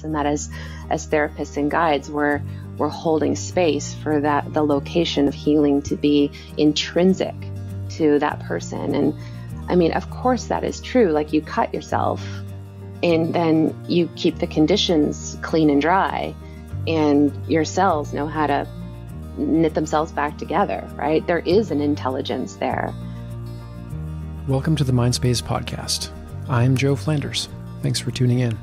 and that as therapists and guides, we're holding space for the location of healing to be intrinsic to that person. And I mean, of course that is true. Like, you cut yourself and then you keep the conditions clean and dry, and your cells know how to knit themselves back together, right? There is an intelligence there. Welcome to the Mindspace podcast. I'm Joe Flanders. Thanks for tuning in.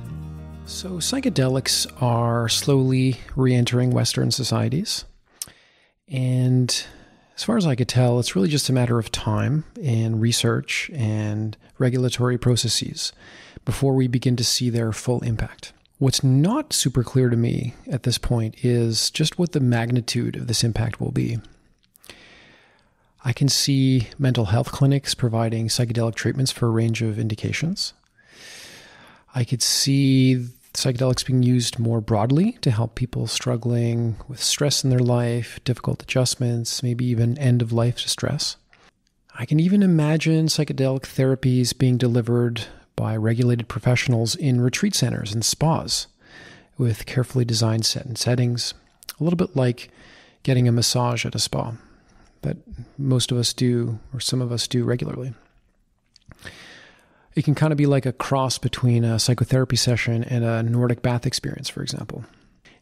So psychedelics are slowly re-entering Western societies. And as far as I could tell, it's really just a matter of time and research and regulatory processes before we begin to see their full impact. What's not super clear to me at this point is just what the magnitude of this impact will be. I can see mental health clinics providing psychedelic treatments for a range of indications. I could see psychedelics being used more broadly to help people struggling with stress in their life, difficult adjustments, maybe even end-of-life distress. I can even imagine psychedelic therapies being delivered by regulated professionals in retreat centers and spas with carefully designed settings, a little bit like getting a massage at a spa that most of us do, or some of us do regularly. It can kind of be like a cross between a psychotherapy session and a Nordic bath experience, for example.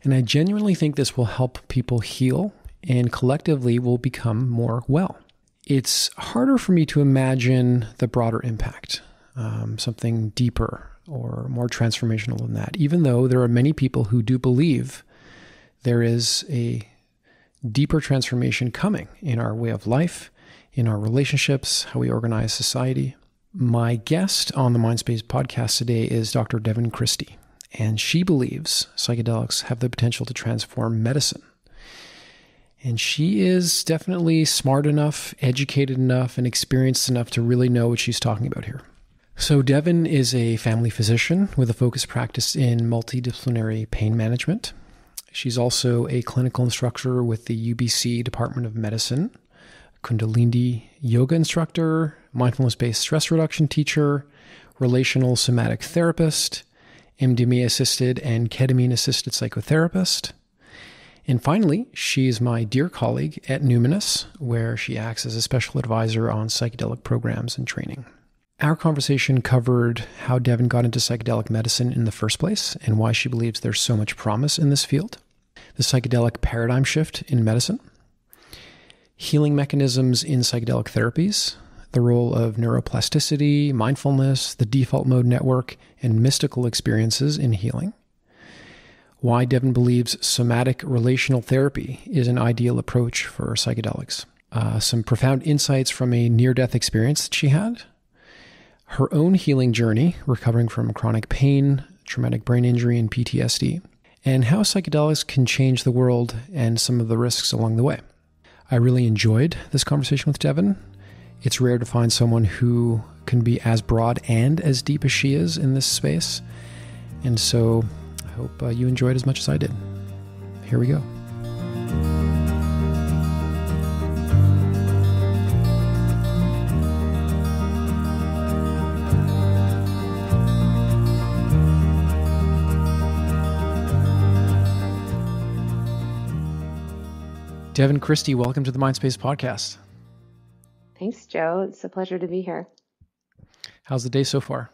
And I genuinely think this will help people heal and collectively will become more well. It's harder for me to imagine the broader impact, something deeper or more transformational than that, even though there are many people who do believe there is a deeper transformation coming in our way of life, in our relationships, how we organize society. My guest on the Mindspace podcast today is Dr. Devon Christie, and she believes psychedelics have the potential to transform medicine. And she is definitely smart enough, educated enough, and experienced enough to really know what she's talking about here. So Devon is a family physician with a focused practice in multidisciplinary pain management. She's also a clinical instructor with the UBC Department of Medicine, Kundalini Yoga instructor, Mindfulness-Based Stress Reduction teacher, Relational Somatic therapist, MDMA-assisted and ketamine-assisted psychotherapist. And finally, she's my dear colleague at Numinus, where she acts as a special advisor on psychedelic programs and training. Our conversation covered how Devon got into psychedelic medicine in the first place and why she believes there's so much promise in this field, the psychedelic paradigm shift in medicine, healing mechanisms in psychedelic therapies, the role of neuroplasticity, mindfulness, the default mode network, and mystical experiences in healing, why Devon believes somatic relational therapy is an ideal approach for psychedelics, some profound insights from a near-death experience that she had, her own healing journey, recovering from chronic pain, traumatic brain injury, and PTSD, and how psychedelics can change the world and some of the risks along the way. I really enjoyed this conversation with Devon. It's rare to find someone who can be as broad and as deep as she is in this space. And so I hope you enjoyed as much as I did. Here we go. Devon Christie, welcome to the Mindspace podcast. Thanks, Joe. It's a pleasure to be here. How's the day so far?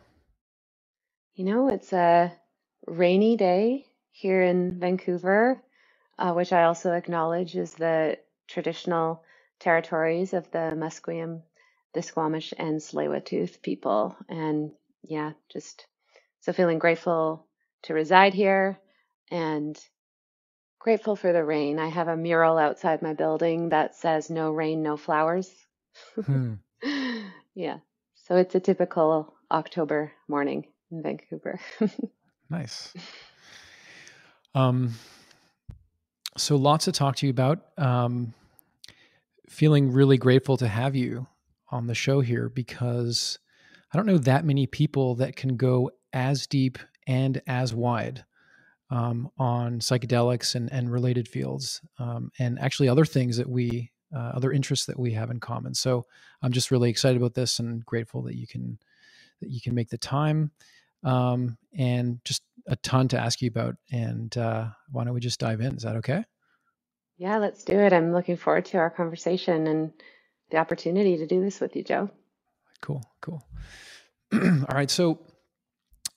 You know, it's a rainy day here in Vancouver, which I also acknowledge is the traditional territories of the Musqueam, the Squamish, and Tsleil-Waututh people. And yeah, just so feeling grateful to reside here and grateful for the rain. I have a mural outside my building that says "No rain, no flowers." Yeah. So it's a typical October morning in Vancouver. Nice. So lots to talk to you about. Feeling really grateful to have you on the show here because I don't know that many people that can go as deep and as wide on psychedelics and related fields, and actually other things that other interests that we have in common. So I'm just really excited about this and grateful that you can make the time. And just a ton to ask you about, and why don't we just dive in? Is that okay? Yeah, let's do it. I'm looking forward to our conversation and the opportunity to do this with you, Joe. Cool. All right, so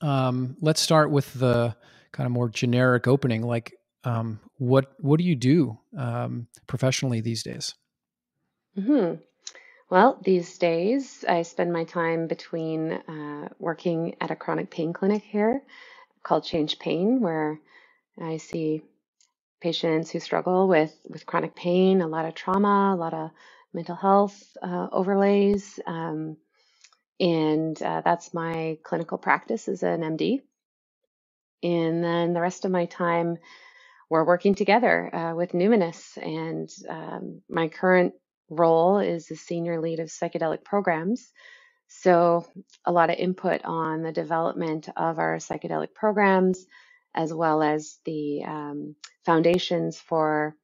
let's start with the kind of more generic opening. Like, what do you do professionally these days? hmm Well, these days I spend my time between working at a chronic pain clinic here called Change Pain, where I see patients who struggle with chronic pain, a lot of trauma, a lot of mental health overlays, and that's my clinical practice as an MD. And then the rest of my time, we're working together with Numinus. And my current role is the senior lead of psychedelic programs. So, a lot of input on the development of our psychedelic programs, as well as the foundations for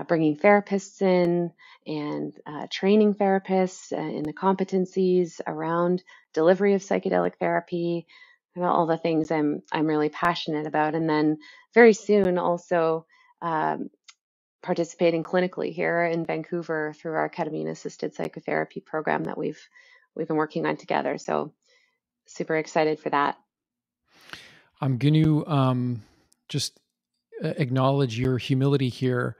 bringing therapists in and training therapists in the competencies around delivery of psychedelic therapy, and all the things I'm really passionate about. And then very soon also um, participating clinically here in Vancouver through our ketamine-assisted psychotherapy program that we've been working on together. So super excited for that. I'm going to just acknowledge your humility here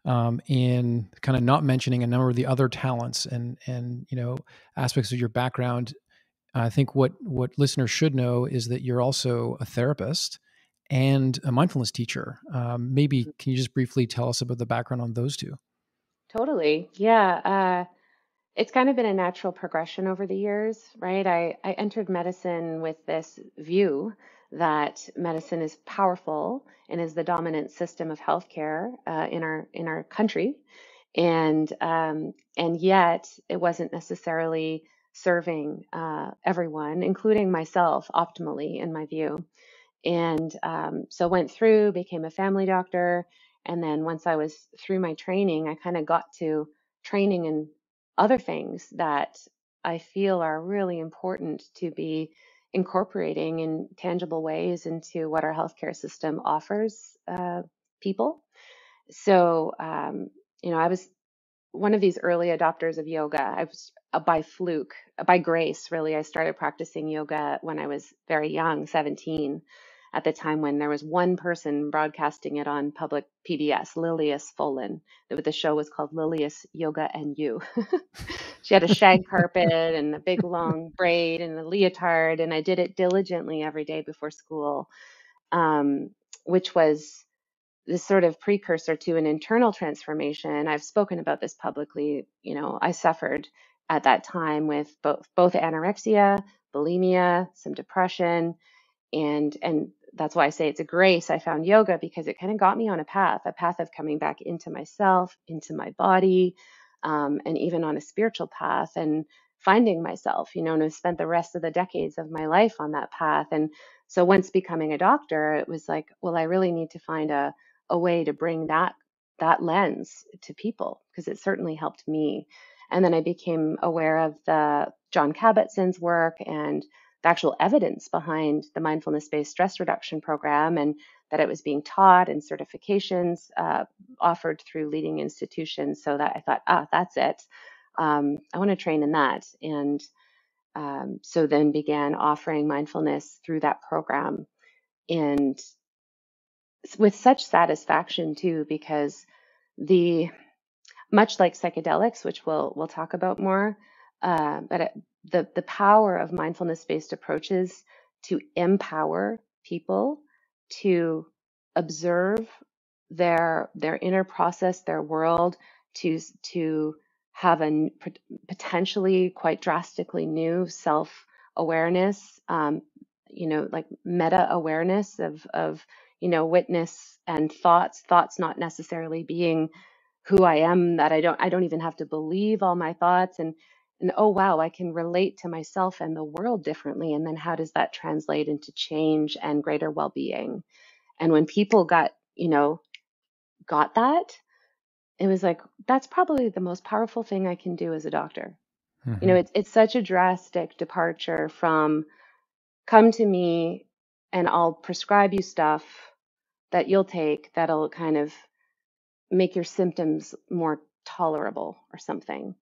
in kind of not mentioning a number of the other talents and aspects of your background. I think what listeners should know is that you're also a therapist and a mindfulness teacher. Maybe can you just briefly tell us about the background on those two? Totally. Yeah. It's kind of been a natural progression over the years, right? I entered medicine with this view that medicine is powerful and is the dominant system of healthcare in our country, and yet it wasn't necessarily serving everyone, including myself, optimally, in my view. And so went through, became a family doctor. And then once I was through my training, I kind of got to training in other things that I feel are really important to be incorporating in tangible ways into what our healthcare system offers people. So, I was one of these early adopters of yoga. I was by fluke, by grace, really. I started practicing yoga when I was very young, 17, at the time when there was one person broadcasting it on public PBS, Lilias Folan. The show was called Lilias Yoga and You. She had a shag carpet and a big long braid and a leotard, and I did it diligently every day before school, um, which was this sort of precursor to an internal transformation. I've spoken about this publicly. I suffered at that time with both anorexia, bulimia, some depression, and that's why I say it's a grace. I found yoga because it kind of got me on a path of coming back into myself, into my body, and even on a spiritual path and finding myself, and I've spent the rest of the decades of my life on that path. And so once becoming a doctor, it was like, well, I really need to find a way to bring that lens to people, because it certainly helped me. And then I became aware of the John Kabat-Zinn's work and the actual evidence behind the mindfulness-based stress reduction program, and that it was being taught and certifications offered through leading institutions. So that I thought, that's it. I want to train in that. And so then began offering mindfulness through that program. And with such satisfaction too, because the much like psychedelics, which we'll talk about more, the power of mindfulness-based approaches to empower people to observe their inner process, their world, to have a potentially quite drastically new self-awareness, like meta awareness of witness and thoughts not necessarily being who I am, that I don't even have to believe all my thoughts, and oh wow, I can relate to myself and the world differently. And then how does that translate into change and greater well-being? And when people got that, it was like, that's probably the most powerful thing I can do as a doctor. Mm-hmm. It's such a drastic departure from come to me and I'll prescribe you stuff that you'll take that'll kind of make your symptoms more tolerable or something.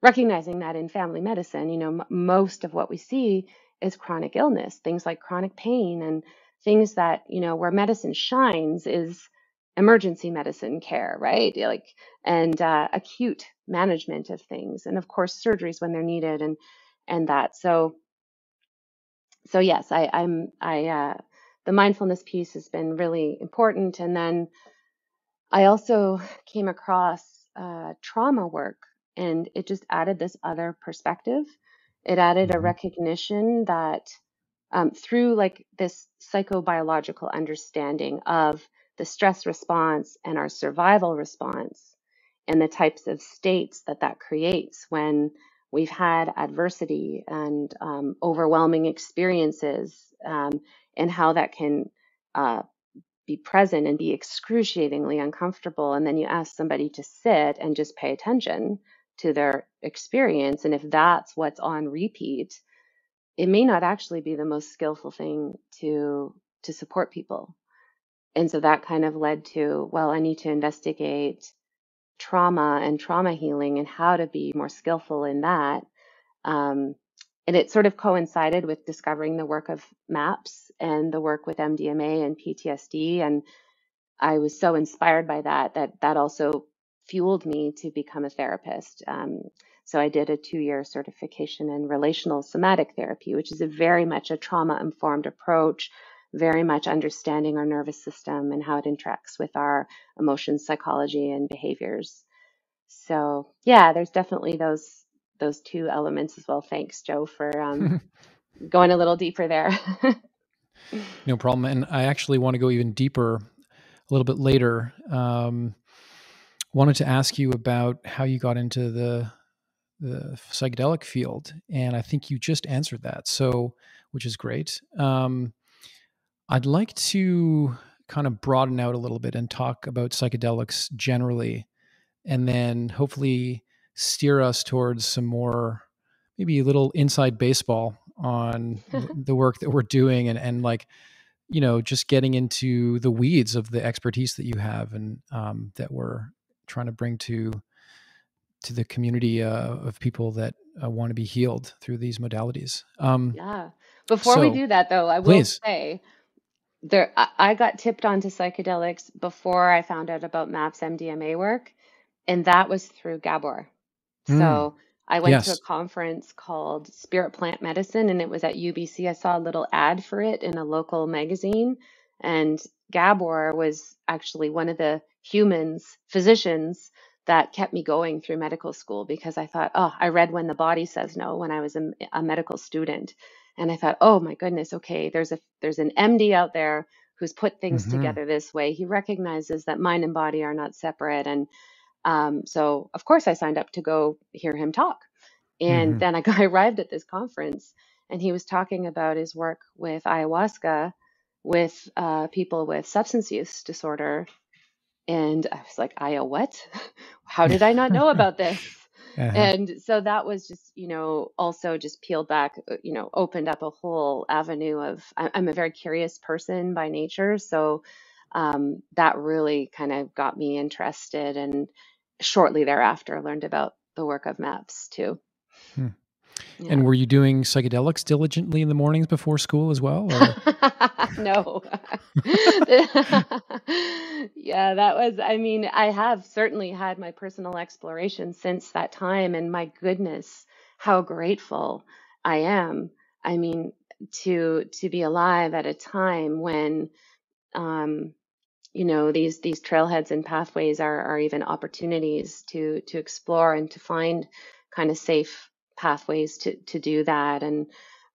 Recognizing that in family medicine, most of what we see is chronic illness, things like chronic pain, and things that, where medicine shines is emergency medicine care, right? Like, and acute management of things, and of course surgeries when they're needed, and that. So yes, the mindfulness piece has been really important. And then I also came across trauma work, and it just added this other perspective. It added a recognition that through like this psychobiological understanding of the stress response and our survival response and the types of states that creates when we've had adversity and overwhelming experiences, and how that can be present and be excruciatingly uncomfortable. And then you ask somebody to sit and just pay attention to their experience. And if that's what's on repeat, it may not actually be the most skillful thing to support people. And so that kind of led to, well, I need to investigate trauma and trauma healing and how to be more skillful in that. And it sort of coincided with discovering the work of MAPS and the work with MDMA and PTSD. And I was so inspired by that also fueled me to become a therapist. So I did a 2-year certification in relational somatic therapy, which is very much a trauma-informed approach, very much understanding our nervous system and how it interacts with our emotions, psychology, and behaviors. So yeah, there's definitely those two elements as well. Thanks, Joe, for going a little deeper there. No problem. And I actually want to go even deeper a little bit later. Wanted to ask you about how you got into the psychedelic field, and I think you just answered that, so which is great. I'd like to kind of broaden out a little bit and talk about psychedelics generally, and then hopefully steer us towards some more, maybe a little inside baseball on the work that we're doing, and like, just getting into the weeds of the expertise that you have and that we're trying to bring to the community of people that want to be healed through these modalities. Yeah. Before we do that, though, I will say I got tipped onto psychedelics before I found out about MAPS MDMA work, and that was through Gabor. So I went to a conference called Spirit Plant Medicine, and it was at UBC. I saw a little ad for it in a local magazine, and Gabor was actually one of the physicians that kept me going through medical school, because I thought, I read When the Body Says No when I was a medical student. And I thought, oh my goodness, okay, there's an MD out there who's put things together this way. He recognizes that mind and body are not separate. And so of course I signed up to go hear him talk. And then I arrived at this conference, and he was talking about his work with ayahuasca with people with substance use disorder. And I was like, what? How did I not know about this? And so that was just, also just peeled back, opened up a whole avenue of, I'm a very curious person by nature. So that really kind of got me interested. And shortly thereafter, I learned about the work of MAPS too. Yeah. And were you doing psychedelics diligently in the mornings before school as well? Or? No. Yeah, I have certainly had my personal exploration since that time. And my goodness, how grateful I am. I mean, to be alive at a time when, these trailheads and pathways are even opportunities to explore and to find kind of safe pathways to do that. And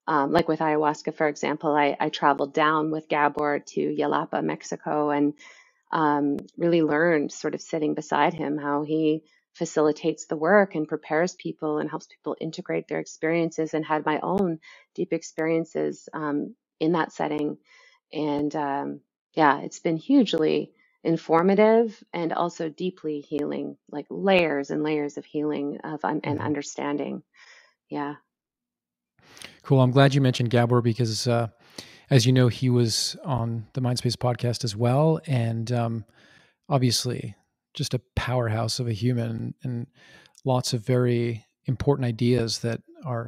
like with ayahuasca, for example, I traveled down with Gabor to Yalapa, Mexico, and really learned, sort of sitting beside him, how he facilitates the work and prepares people and helps people integrate their experiences, and had my own deep experiences in that setting. And yeah, it's been hugely informative and also deeply healing, like layers and layers of healing and understanding. Yeah. Cool. I'm glad you mentioned Gabor, because As you know, he was on the Mindspace podcast as well. And obviously just a powerhouse of a human, and lots of very important ideas that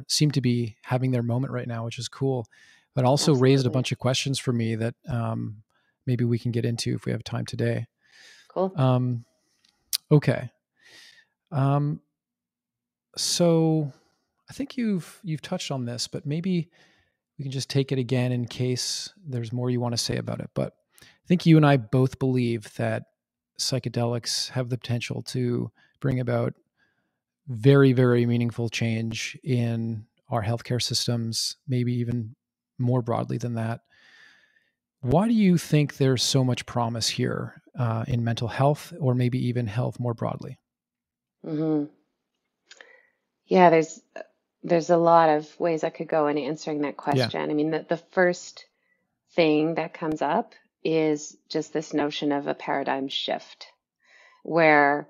seem to be having their moment right now, which is cool, but also raised a Absolutely. bunch of questions for me that maybe we can get into if we have time today. Cool. Okay. So I think you've touched on this, but maybe we can just take it again in case there's more you want to say about it. But I think you and I both believe that psychedelics have the potential to bring about very, very meaningful change in our healthcare systems, maybe even more broadly than that. Why do you think there's so much promise here in mental health, or maybe even health more broadly? Hmm. Yeah, there's a lot of ways I could go in answering that Yeah. question. I mean, the first thing that comes up is just this notion of a paradigm shift, where,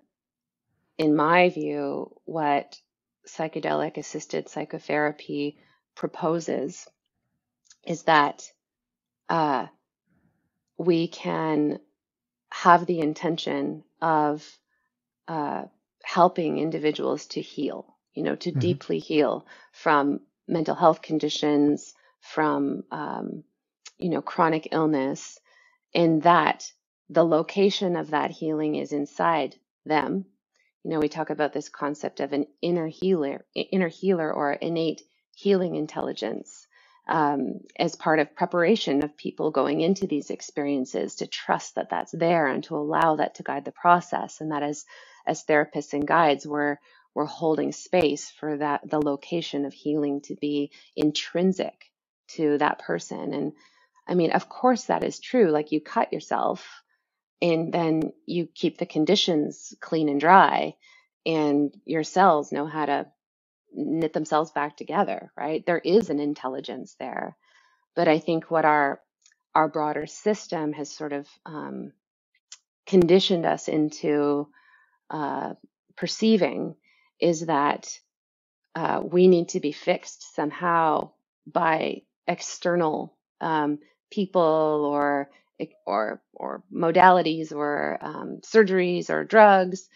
in my view, what psychedelic assisted psychotherapy proposes is that uh, we can have the intention of uh, helping individuals to heal, to Hmm. deeply heal from mental health conditions, from, chronic illness, and that the location of that healing is inside them. We talk about this concept of an inner healer or innate healing intelligence, as part of preparation of people going into these experiences, to trust that that's there and to allow that to guide the process. And that as therapists and guides, we're holding space for the location of healing to be intrinsic to that person. And I mean, of course that is true. Like, you cut yourself and then you keep the conditions clean and dry, and your cells know how to knit themselves back together, right? There is an intelligence there. But I think what our broader system has sort of conditioned us into uh, perceiving is that we need to be fixed somehow by external people, or modalities, or surgeries or drugs,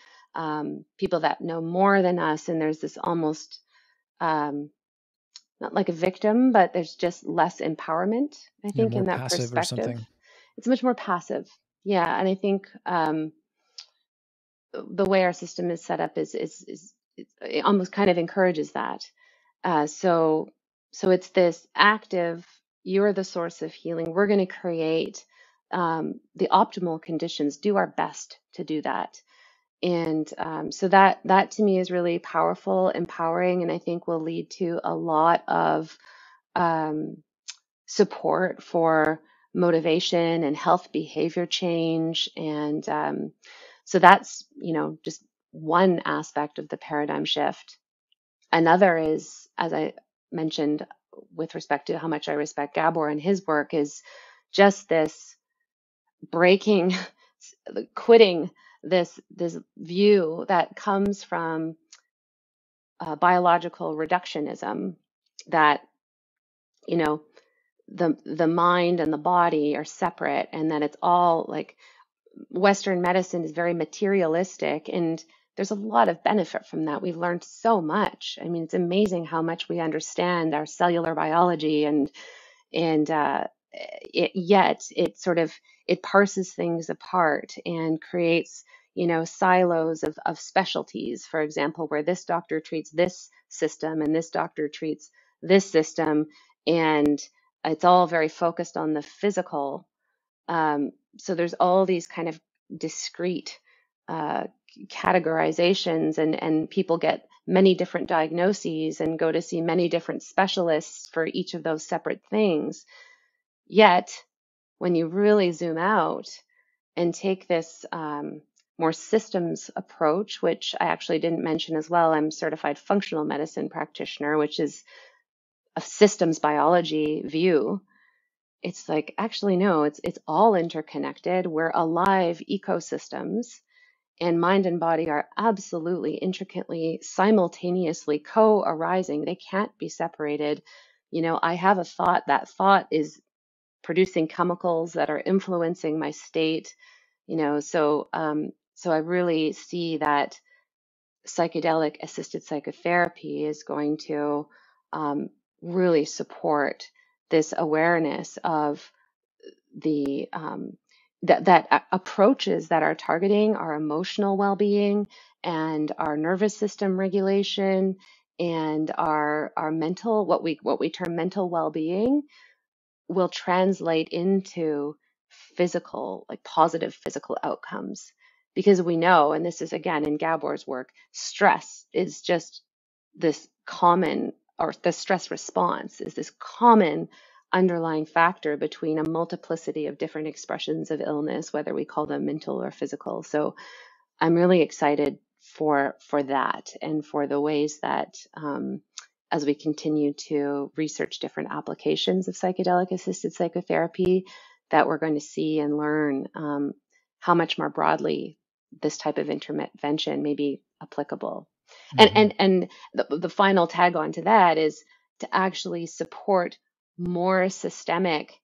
people that know more than us. And there's this almost, um, not like a victim, but there's just less empowerment, I Yeah, think, more in that passive or perspective. something. It's much more passive. Yeah. And I think the way our system is set up is it almost kind of encourages that. So it's this active, you're the source of healing. We're going to create the optimal conditions, do our best to do that. And so that to me is really powerful, empowering, and I think will lead to a lot of um, support for motivation and health behavior change. And so that's, just one aspect of the paradigm shift. Another is, as I mentioned, with respect to how much I respect Gabor and his work, is just this breaking, quitting this view that comes from biological reductionism, that you know the mind and the body are separate, and that it's all like Western medicine is very materialistic, and there's a lot of benefit from that. We've learned so much. I mean, it's amazing how much we understand our cellular biology, and yet it parses things apart and creates, silos of specialties. For example, where this doctor treats this system and this doctor treats this system, and it's all very focused on the physical. So there's all these kind of discrete uh, categorizations, and people get many different diagnoses and go to see many different specialists for each of those separate things. Yet, when you really zoom out and take this more systems approach, which I actually didn't mention as well, I'm a certified functional medicine practitioner, which is a systems biology view. It's like, actually, no, it's all interconnected. We're alive ecosystems, and mind and body are absolutely intricately, simultaneously co-arising. They can't be separated. I have a thought. That thought is producing chemicals that are influencing my state, so I really see that psychedelic assisted psychotherapy is going to really support this awareness of the that approaches that are targeting our emotional well-being and our nervous system regulation and our mental, what we term mental well-being, will translate into physical, like positive physical outcomes. Because we know, and this is again in Gabor's work, stress is just this common, or the stress response is this common underlying factor between a multiplicity of different expressions of illness, whether we call them mental or physical. So I'm really excited for that, and for the ways that as we continue to research different applications of psychedelic assisted psychotherapy, that we're going to see and learn how much more broadly this type of intervention may be applicable. And the final tag on to that is to actually support more systemic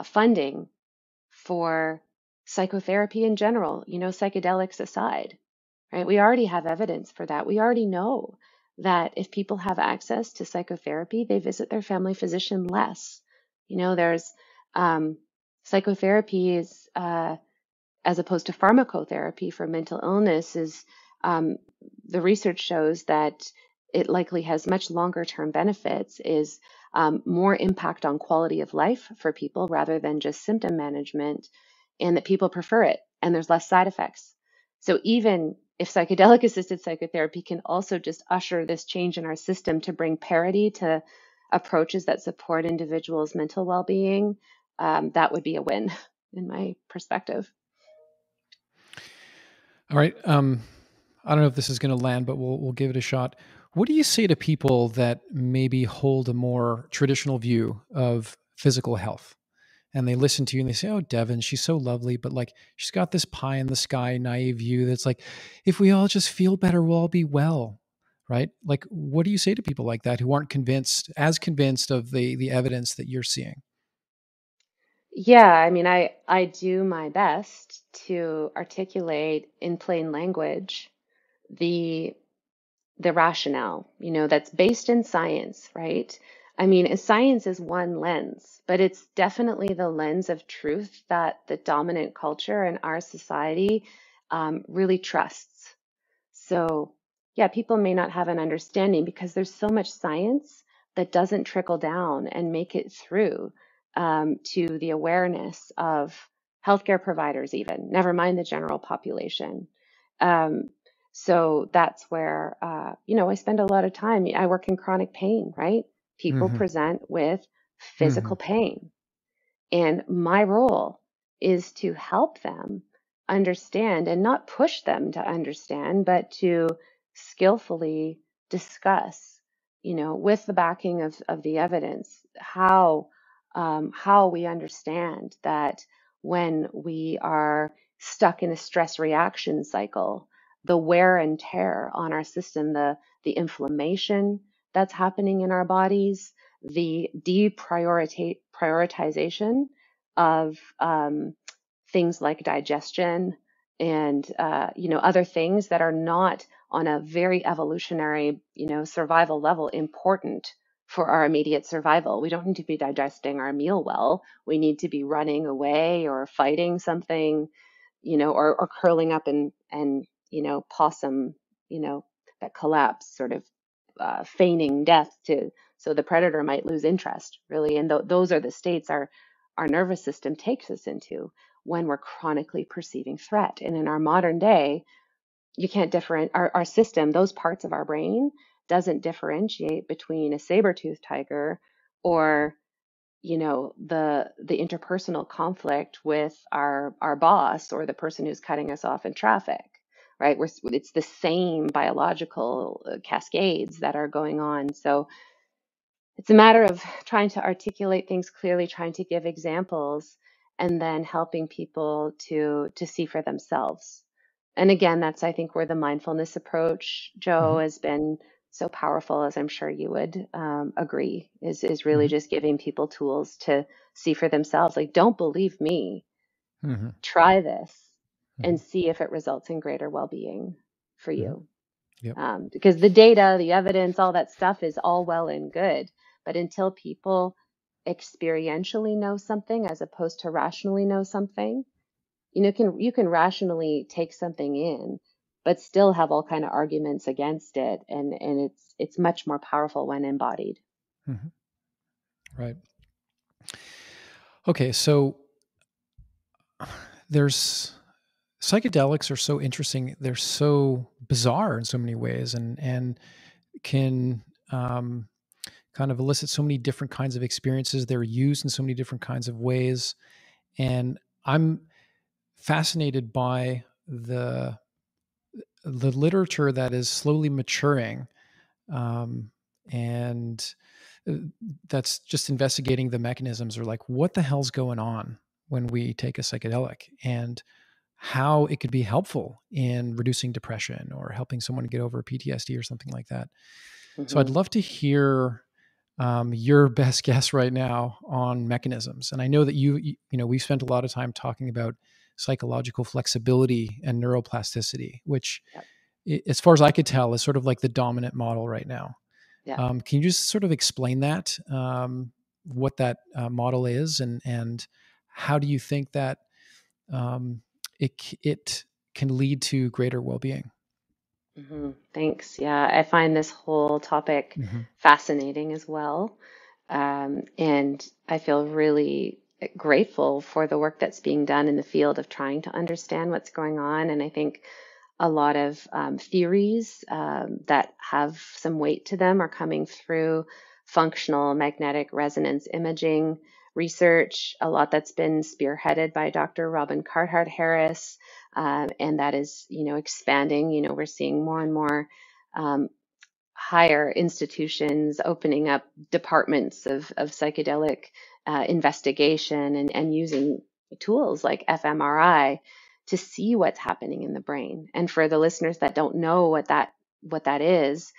funding for psychotherapy in general, psychedelics aside, right? We already have evidence for that. We already know that if people have access to psychotherapy, they visit their family physician less. There's psychotherapy is, as opposed to pharmacotherapy for mental illness, is the research shows that it likely has much longer term benefits, is more impact on quality of life for people rather than just symptom management, and that people prefer it and there's less side effects. So even if psychedelic assisted psychotherapy can also just usher this change in our system to bring parity to approaches that support individuals' mental well-being, that would be a win in my perspective. All right. I don't know if this is going to land, but we'll give it a shot. What do you say to people that maybe hold a more traditional view of physical health? And they listen to you and they say, oh, Devon, she's so lovely, but like she's got this pie in the sky naive view that's like, if we all just feel better, we'll all be well, right? Like, what do you say to people like that who aren't as convinced of the evidence that you're seeing? Yeah, I mean, I do my best to articulate in plain language the the rationale, that's based in science, right? I mean, science is one lens, but it's definitely the lens of truth that the dominant culture in our society really trusts. So, yeah, people may not have an understanding because there's so much science that doesn't trickle down and make it through to the awareness of healthcare providers, even, never mind the general population. Um, so that's where, I spend a lot of time. I work in chronic pain, right? People Mm-hmm. present with Mm-hmm. physical pain. And my role is to help them understand and not push them to understand, but to skillfully discuss, with the backing of the evidence, how we understand that when we are stuck in a stress reaction cycle, the wear and tear on our system, the inflammation that's happening in our bodies, the deprioritization of things like digestion and other things that are not on a very evolutionary survival level important for our immediate survival. We don't need to be digesting our meal well. We need to be running away or fighting something, or curling up and possum, that collapse, sort of feigning death to so the predator might lose interest, really. And those are the states our nervous system takes us into when we're chronically perceiving threat. And in our modern day, you can't differentiate our system, those parts of our brain doesn't differentiate between a saber-toothed tiger or the interpersonal conflict with our boss or the person who's cutting us off in traffic, right? It's the same biological cascades that are going on. So it's a matter of trying to articulate things clearly, trying to give examples, and then helping people to see for themselves. And again, that's, I think, where the mindfulness approach, Joe, Mm-hmm. has been so powerful, as I'm sure you would agree, is really just giving people tools to see for themselves. Like, don't believe me. Mm-hmm. Try this Mm-hmm. and see if it results in greater well-being for Mm-hmm. you. Yep. Because the data, the evidence, all that stuff is all well and good. But until people experientially know something as opposed to rationally know something, you can rationally take something in, but still have all kind of arguments against it. And it's much more powerful when embodied. Mm-hmm. Right. Okay. So there's psychedelics are so interesting. They're so bizarre in so many ways, and can kind of elicit so many different kinds of experiences. They're used in so many different kinds of ways, and I'm fascinated by the literature that is slowly maturing, um, and that's just investigating the mechanisms, or like what the hell's going on when we take a psychedelic, and how it could be helpful in reducing depression or helping someone get over PTSD or something like that. So I'd Hmm. love to hear your best guess right now on mechanisms. And I know that we've spent a lot of time talking about psychological flexibility and neuroplasticity, which, Yep. as far as I could tell, is sort of like the dominant model right now. Yeah. Can you just sort of explain that, what that model is, and how do you think that um, it can lead to greater well-being? Thanks. Yeah, I find this whole topic Mm-hmm. fascinating as well. And I feel really grateful for the work that's being done in the field of trying to understand what's going on. And I think a lot of theories that have some weight to them are coming through functional magnetic resonance imaging research, a lot that's been spearheaded by Dr. Robin Carhart-Harris, and that is, expanding. We're seeing more and more um, higher institutions opening up departments of psychedelic investigation and using tools like fMRI to see what's happening in the brain. And for the listeners that don't know what that is,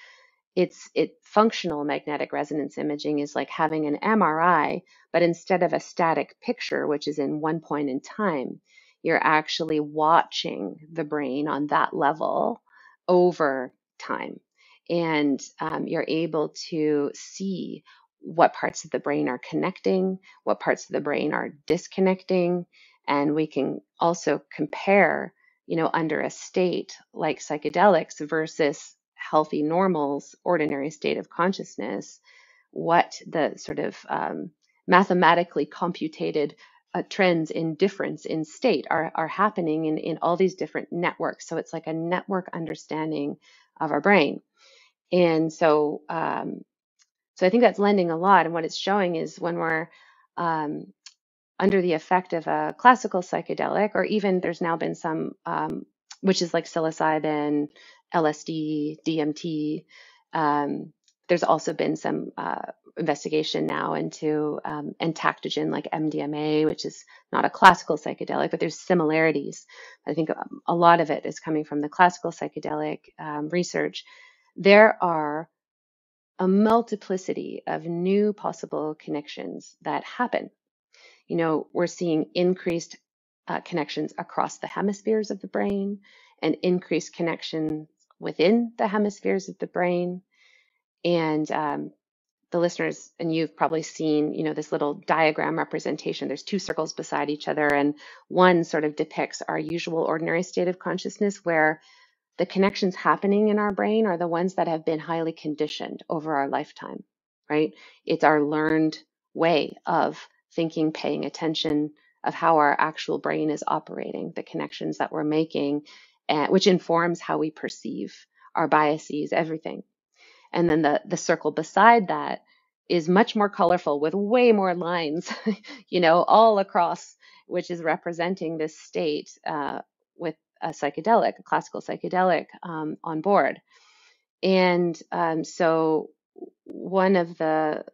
it functional magnetic resonance imaging is like having an MRI, but instead of a static picture, which is in one point in time, you're actually watching the brain on that level over time. And you're able to see what parts of the brain are connecting, what parts of the brain are disconnecting. And we can also compare, under a state like psychedelics versus healthy normals, ordinary state of consciousness, what the sort of mathematically computated trends in difference in state are happening in all these different networks. So it's like a network understanding of our brain. And so I think that's lending a lot. And what it's showing is when we're um, under the effect of a classical psychedelic, or even there's now been some, which is like psilocybin, LSD, DMT. Um, there's also been some investigation now into entactogen like MDMA, which is not a classical psychedelic, but there's similarities. I think a lot of it is coming from the classical psychedelic research. There are a multiplicity of new possible connections that happen. We're seeing increased connections across the hemispheres of the brain and increased connections within the hemispheres of the brain. And the listeners, and you've probably seen, this little diagram representation. There's two circles beside each other, and one sort of depicts our usual ordinary state of consciousness, where the connections happening in our brain are the ones that have been highly conditioned over our lifetime, right? It's our learned way of thinking, paying attention, of how our actual brain is operating, the connections that we're making, which informs how we perceive our biases, everything. And then the circle beside that is much more colorful with way more lines, all across, which is representing this state with a psychedelic, a classical psychedelic on board. And so one of the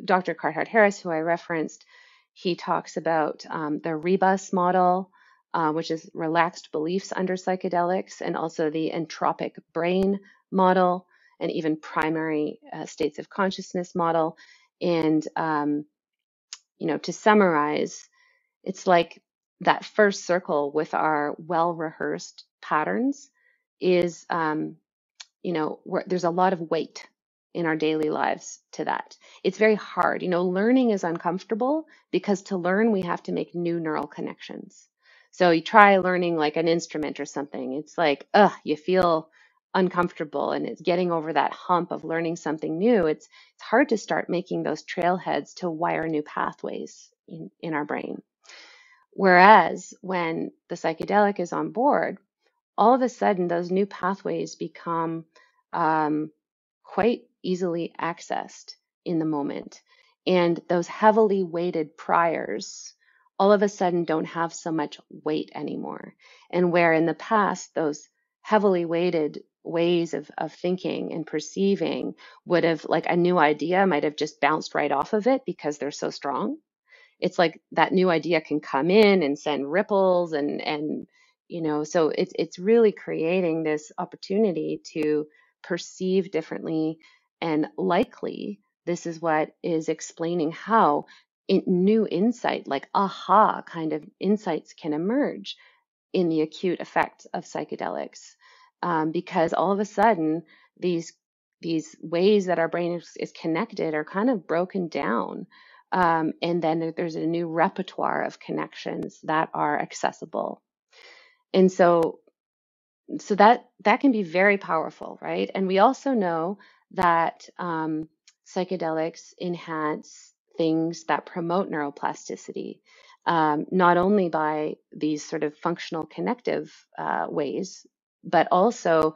Dr. Carhart Harris, who I referenced, he talks about the rebus model, which is relaxed beliefs under psychedelics, and also the entropic brain model. and even primary states of consciousness model. And, to summarize, it's like that first circle with our well-rehearsed patterns is, there's a lot of weight in our daily lives to that. It's very hard. Learning is uncomfortable because to learn, we have to make new neural connections. So you try learning like an instrument or something. It's like, you feel uncomfortable, and it's getting over that hump of learning something new. It's hard to start making those trailheads to wire new pathways in our brain. Whereas when the psychedelic is on board, all of a sudden those new pathways become quite easily accessed in the moment. And those heavily weighted priors all of a sudden don't have so much weight anymore. And where in the past, those heavily weighted ways of thinking and perceiving would have, like a new idea might have just bounced right off of it because they're so strong. It's like that new idea can come in and send ripples and so it's really creating this opportunity to perceive differently. And likely this is what is explaining how new insight, like aha kind of insights, can emerge in the acute effects of psychedelics, because all of a sudden these ways that our brain is connected are kind of broken down. And then there's a new repertoire of connections that are accessible. And so that can be very powerful, right? And we also know that psychedelics enhance things that promote neuroplasticity, not only by these sort of functional connective ways, but also,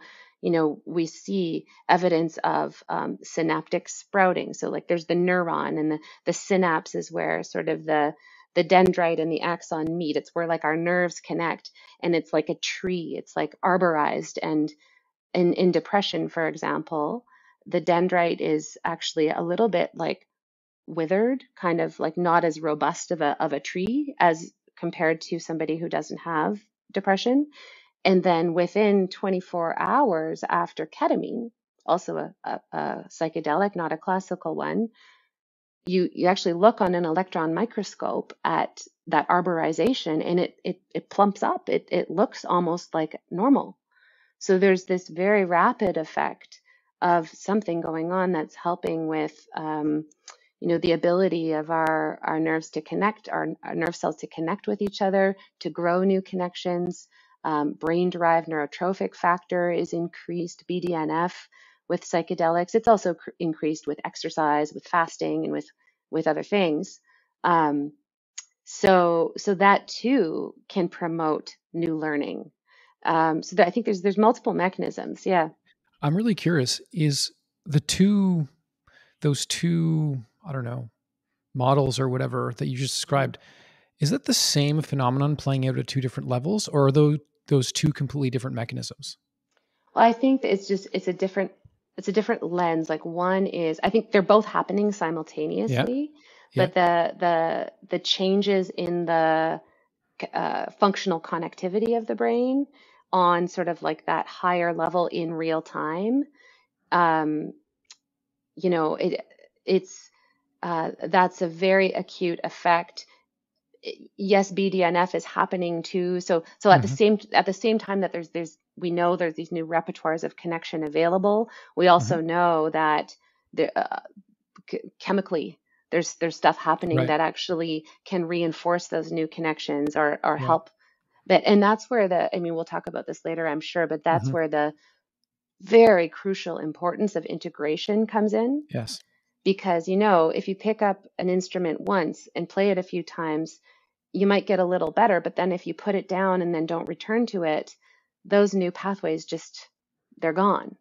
we see evidence of synaptic sprouting. So like there's the neuron, and the synapse is where sort of the dendrite and the axon meet. It's where like our nerves connect, and it's like a tree. It's like arborized. And in depression, for example, the dendrite is actually a little bit like withered, kind of like not as robust of a tree as compared to somebody who doesn't have depression. And then within 24 hours after ketamine, also a psychedelic, not a classical one, you actually look on an electron microscope at that arborization, and it plumps up. It looks almost like normal. So there's this very rapid effect of something going on that's helping with the ability of our nerves to connect, our nerve cells to connect with each other, to grow new connections. Brain-derived neurotrophic factor is increased, BDNF, with psychedelics. It's also increased with exercise, with fasting, and with other things. So that too can promote new learning. So that I think there's multiple mechanisms. Yeah. I'm really curious, is those two, I don't know, models or whatever that you just described, is that the same phenomenon playing out at two different levels, or are those two completely different mechanisms? Well, I think that it's a different lens. Like one is, I think they're both happening Yeah. simultaneously, Yeah. but the changes in the functional connectivity of the brain on sort of like that higher level in real time, um, it's that's a very acute effect. Yes, BDNF is happening too. So at the same time that we know there's these new repertoires of connection available, we also know that chemically there's stuff happening Right. that actually can reinforce those new connections or Right. help that. And that's where we'll talk about this later, I'm sure, but that's Mm-hmm. where the very crucial importance of integration comes in. Yes. Because, if you pick up an instrument once and play it a few times, you might get a little better, but then if you put it down and then don't return to it, those new pathways they're gone,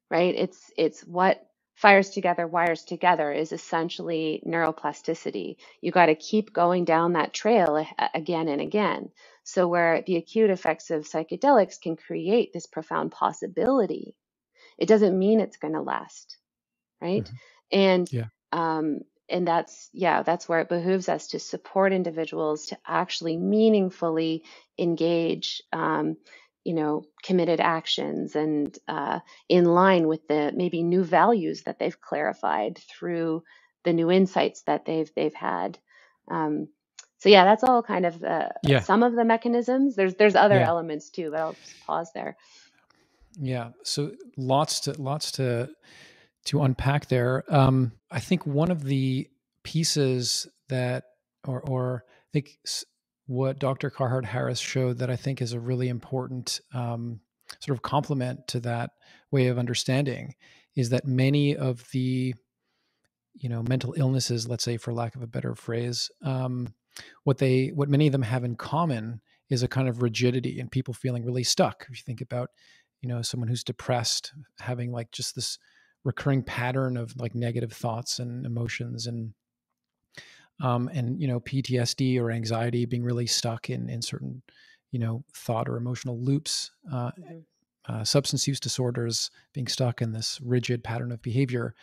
right? It's what fires together, wires together is essentially neuroplasticity. You got to keep going down that trail again and again. So where the acute effects of psychedelics can create this profound possibility, it doesn't mean it's going to last, right? Mm-hmm. And Yeah. and that's where it behooves us to support individuals to actually meaningfully engage committed actions and in line with the maybe new values that they've clarified through the new insights that they've had. So yeah, that's all kind of Yeah. some of the mechanisms. There's other Yeah. elements too, but I'll just pause there. Yeah. So lots to unpack there. I think one of the pieces that, or I think what Dr. Carhart Harris showed that I think is a really important sort of complement to that way of understanding is that many of the, mental illnesses, let's say, for lack of a better phrase, what many of them have in common is a kind of rigidity and people feeling really stuck. If you think about, someone who's depressed, having like just this recurring pattern of like negative thoughts and emotions and PTSD or anxiety, being really stuck in certain, thought or emotional loops, substance use disorders, being stuck in this rigid pattern of behavior.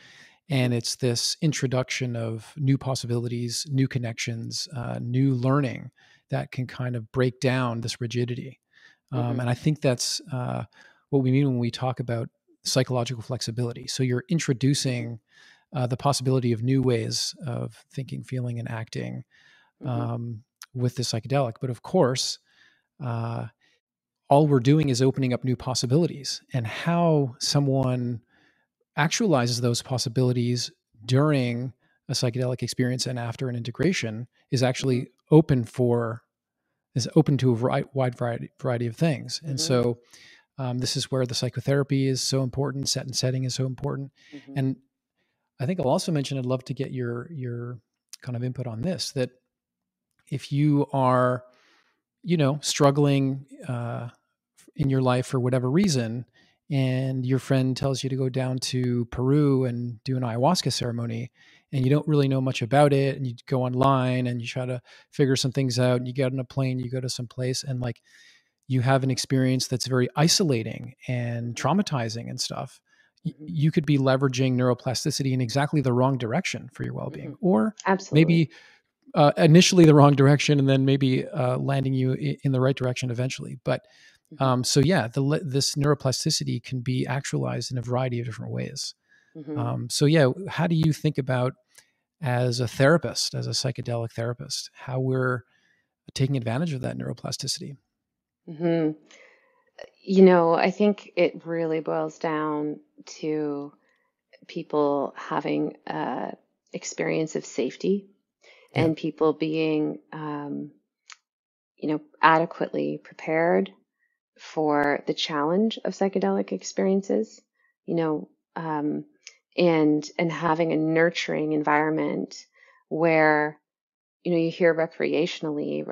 And it's this introduction of new possibilities, new connections, new learning that can kind of break down this rigidity. And I think that's what we mean when we talk about psychological flexibility. So you're introducing the possibility of new ways of thinking, feeling, and acting with the psychedelic. But of course, all we're doing is opening up new possibilities. And how someone actualizes those possibilities during a psychedelic experience and after an integration is actually open to a wide variety of things. And so this is where the psychotherapy is so important. Set and setting is so important. And I think I'll also mention, I'd love to get your kind of input on this, that if you are, struggling in your life for whatever reason, and your friend tells you to go down to Peru and do an ayahuasca ceremony, and you don't really know much about it, and you go online and you try to figure some things out, and you get on a plane, you go to some place, and like you have an experience that's very isolating and traumatizing and stuff, you could be leveraging neuroplasticity in exactly the wrong direction for your well-being, or Absolutely. maybe initially the wrong direction, and then maybe landing you in the right direction eventually. But so yeah, this neuroplasticity can be actualized in a variety of different ways. So yeah, how do you think about, as a therapist, as a psychedelic therapist, how we're taking advantage of that neuroplasticity? I think it really boils down to people having experience of safety Yeah. and people being, adequately prepared for the challenge of psychedelic experiences, and having a nurturing environment where, you hear recreationally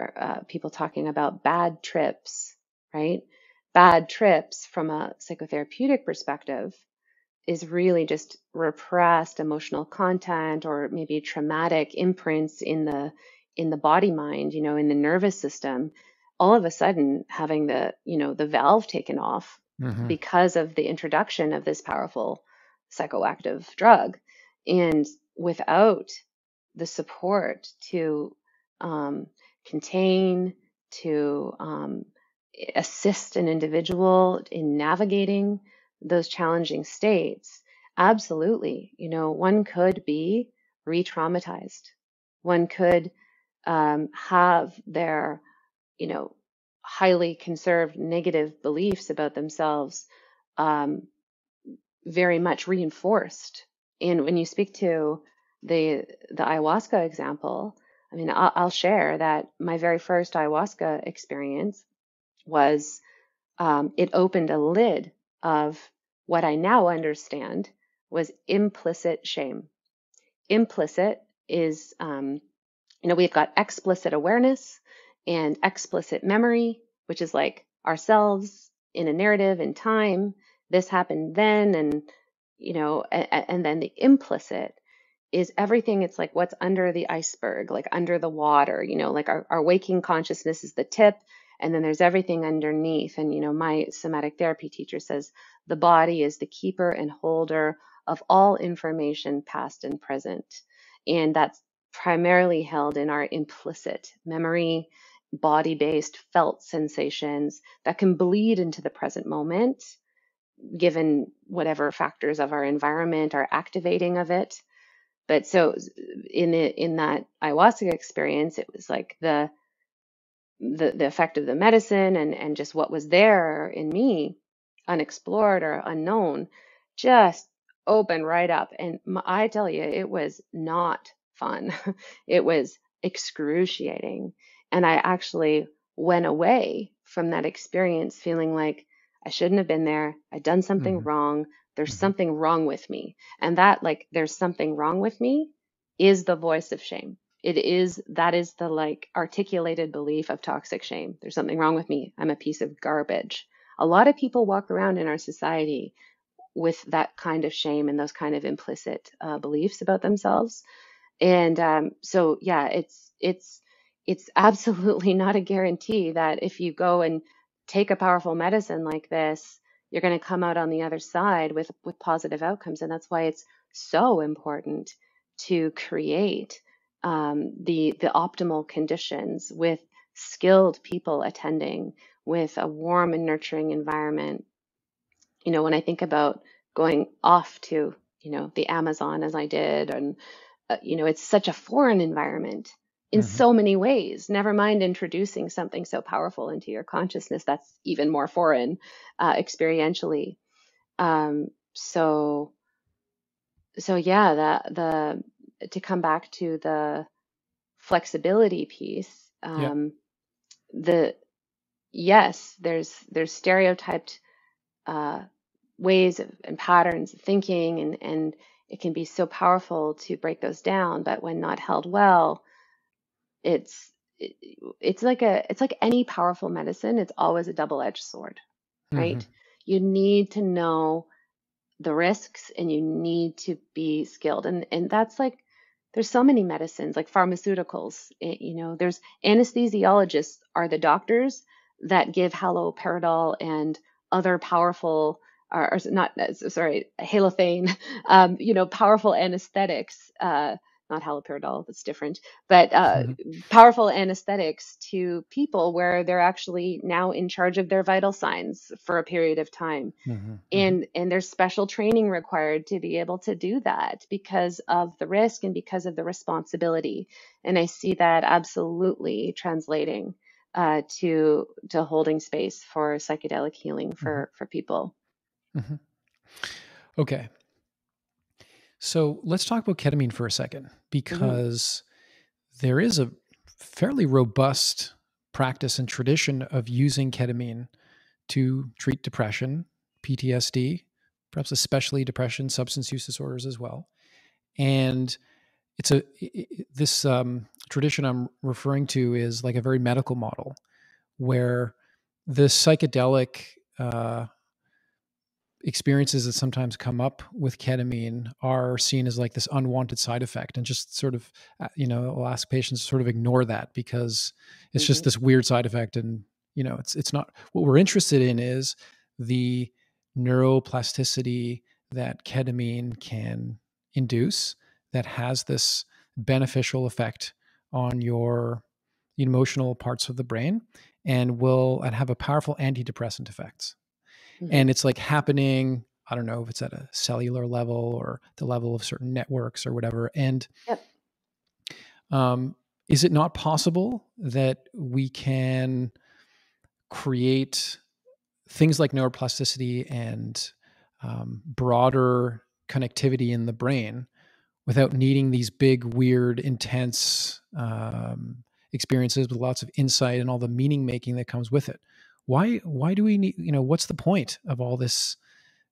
people talking about bad trips, right? Bad trips from a psychotherapeutic perspective is really just repressed emotional content or maybe traumatic imprints in the body mind, in the nervous system, all of a sudden having the valve taken off because of the introduction of this powerful psychoactive drug. And without the support to contain, to assist an individual in navigating those challenging states, absolutely, one could be re-traumatized. One could have their, highly conserved negative beliefs about themselves very much reinforced. And when you speak to the ayahuasca example, I mean, I'll share that my very first ayahuasca experience was it opened a lid of what I now understand was implicit shame. Implicit is, we've got explicit awareness and explicit memory, which is like ourselves in a narrative in time. This happened then, and and then the implicit is everything. It's like what's under the iceberg, like under the water, like our waking consciousness is the tip, and then there's everything underneath. And, my somatic therapy teacher says the body is the keeper and holder of all information, past and present. And that's primarily held in our implicit memory body-based felt sensations that can bleed into the present moment, given whatever factors of our environment are activating of it. But so in that ayahuasca experience, it was like the effect of the medicine and just what was there in me, unexplored or unknown, just opened right up. And I tell you, it was not fun. It was excruciating. And I actually went away from that experience feeling like I shouldn't have been there. I'd done something wrong. There's something wrong with me. And that, like, there's something wrong with me is the voice of shame. That is the like articulated belief of toxic shame. There's something wrong with me. I'm a piece of garbage. A lot of people walk around in our society with that kind of shame and those kind of implicit beliefs about themselves. And so, yeah, it's absolutely not a guarantee that if you go and take a powerful medicine like this, you're going to come out on the other side with positive outcomes. And that's why it's so important to create the optimal conditions with skilled people attending, with a warm and nurturing environment. When I think about going off to, the Amazon as I did, and it's such a foreign environment in so many ways, never mind introducing something so powerful into your consciousness that's even more foreign experientially. So yeah, to come back to the flexibility piece, yes, there's stereotyped ways and patterns of thinking, and it can be so powerful to break those down. But when not held well, it's like any powerful medicine. It's always a double-edged sword, right? You need to know the risks and you need to be skilled. And that's like, there's so many medicines, like pharmaceuticals, there's anesthesiologists are the doctors that give haloperidol and other powerful, or not, sorry, halothane, powerful anesthetics, not haloperidol, that's different, but powerful anesthetics to people where they're actually now in charge of their vital signs for a period of time. And there's special training required to be able to do that because of the risk and because of the responsibility. And I see that absolutely translating to holding space for psychedelic healing for people. Okay. So let's talk about ketamine for a second, because there is a fairly robust practice and tradition of using ketamine to treat depression, PTSD, perhaps especially depression, substance use disorders as well. And this tradition I'm referring to is like a very medical model where the psychedelic experiences that sometimes come up with ketamine are seen as like this unwanted side effect, and just sort of, I'll ask patients to sort of ignore that because it's just this weird side effect. And, it's not what we're interested in is the neuroplasticity that ketamine can induce that has this beneficial effect on your emotional parts of the brain and have a powerful antidepressant effects. And it's like happening, I don't know if it's at a cellular level or the level of certain networks or whatever. And is it not possible that we can create things like neuroplasticity and broader connectivity in the brain without needing these big, weird, intense experiences with lots of insight and all the meaning making that comes with it? Why do we need, what's the point of all this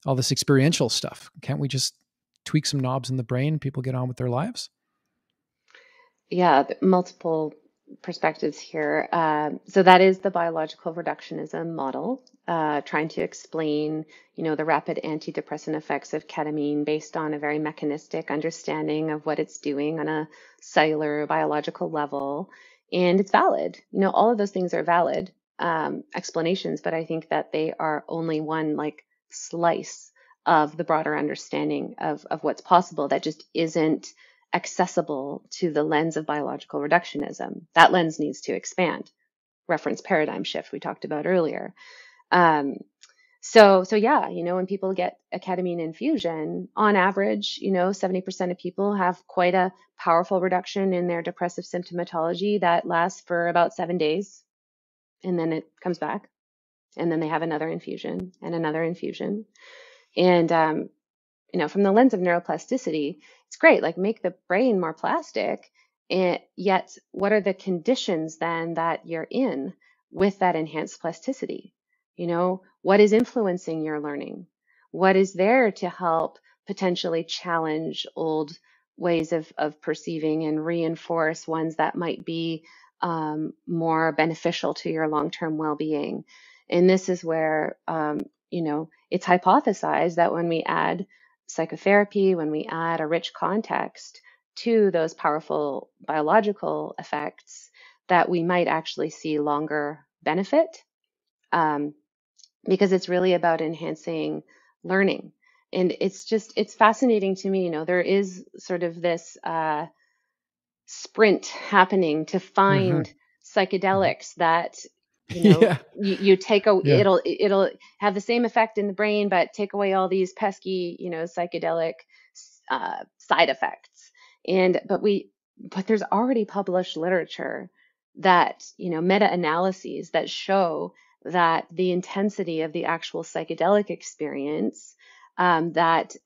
experiential stuff? Can't we just tweak some knobs in the brain and people get on with their lives? Yeah, multiple perspectives here. So that is the biological reductionism model, trying to explain, the rapid antidepressant effects of ketamine based on a very mechanistic understanding of what it's doing on a cellular biological level. And it's valid. All of those things are valid explanations, but I think that they are only one like slice of the broader understanding of what's possible that just isn't accessible to the lens of biological reductionism. That lens needs to expand. reference paradigm shift we talked about earlier. So yeah, when people get a ketamine infusion, on average, 70% of people have quite a powerful reduction in their depressive symptomatology that lasts for about 7 days, and then it comes back, and then they have another infusion and another infusion. And from the lens of neuroplasticity, it's great, like make the brain more plastic. And yet, what are the conditions then that you're in with that enhanced plasticity? What is influencing your learning? What is there to help potentially challenge old ways of perceiving and reinforce ones that might be more beneficial to your long-term well-being? And this is where, it's hypothesized that when we add psychotherapy, when we add a rich context to those powerful biological effects, that we might actually see longer benefit, because it's really about enhancing learning. And it's fascinating to me. There is sort of this sprint happening to find psychedelics that Yeah. you take a Yeah. it'll have the same effect in the brain, but take away all these pesky psychedelic side effects. But there's already published literature that meta-analyses that show that the intensity of the actual psychedelic experience, that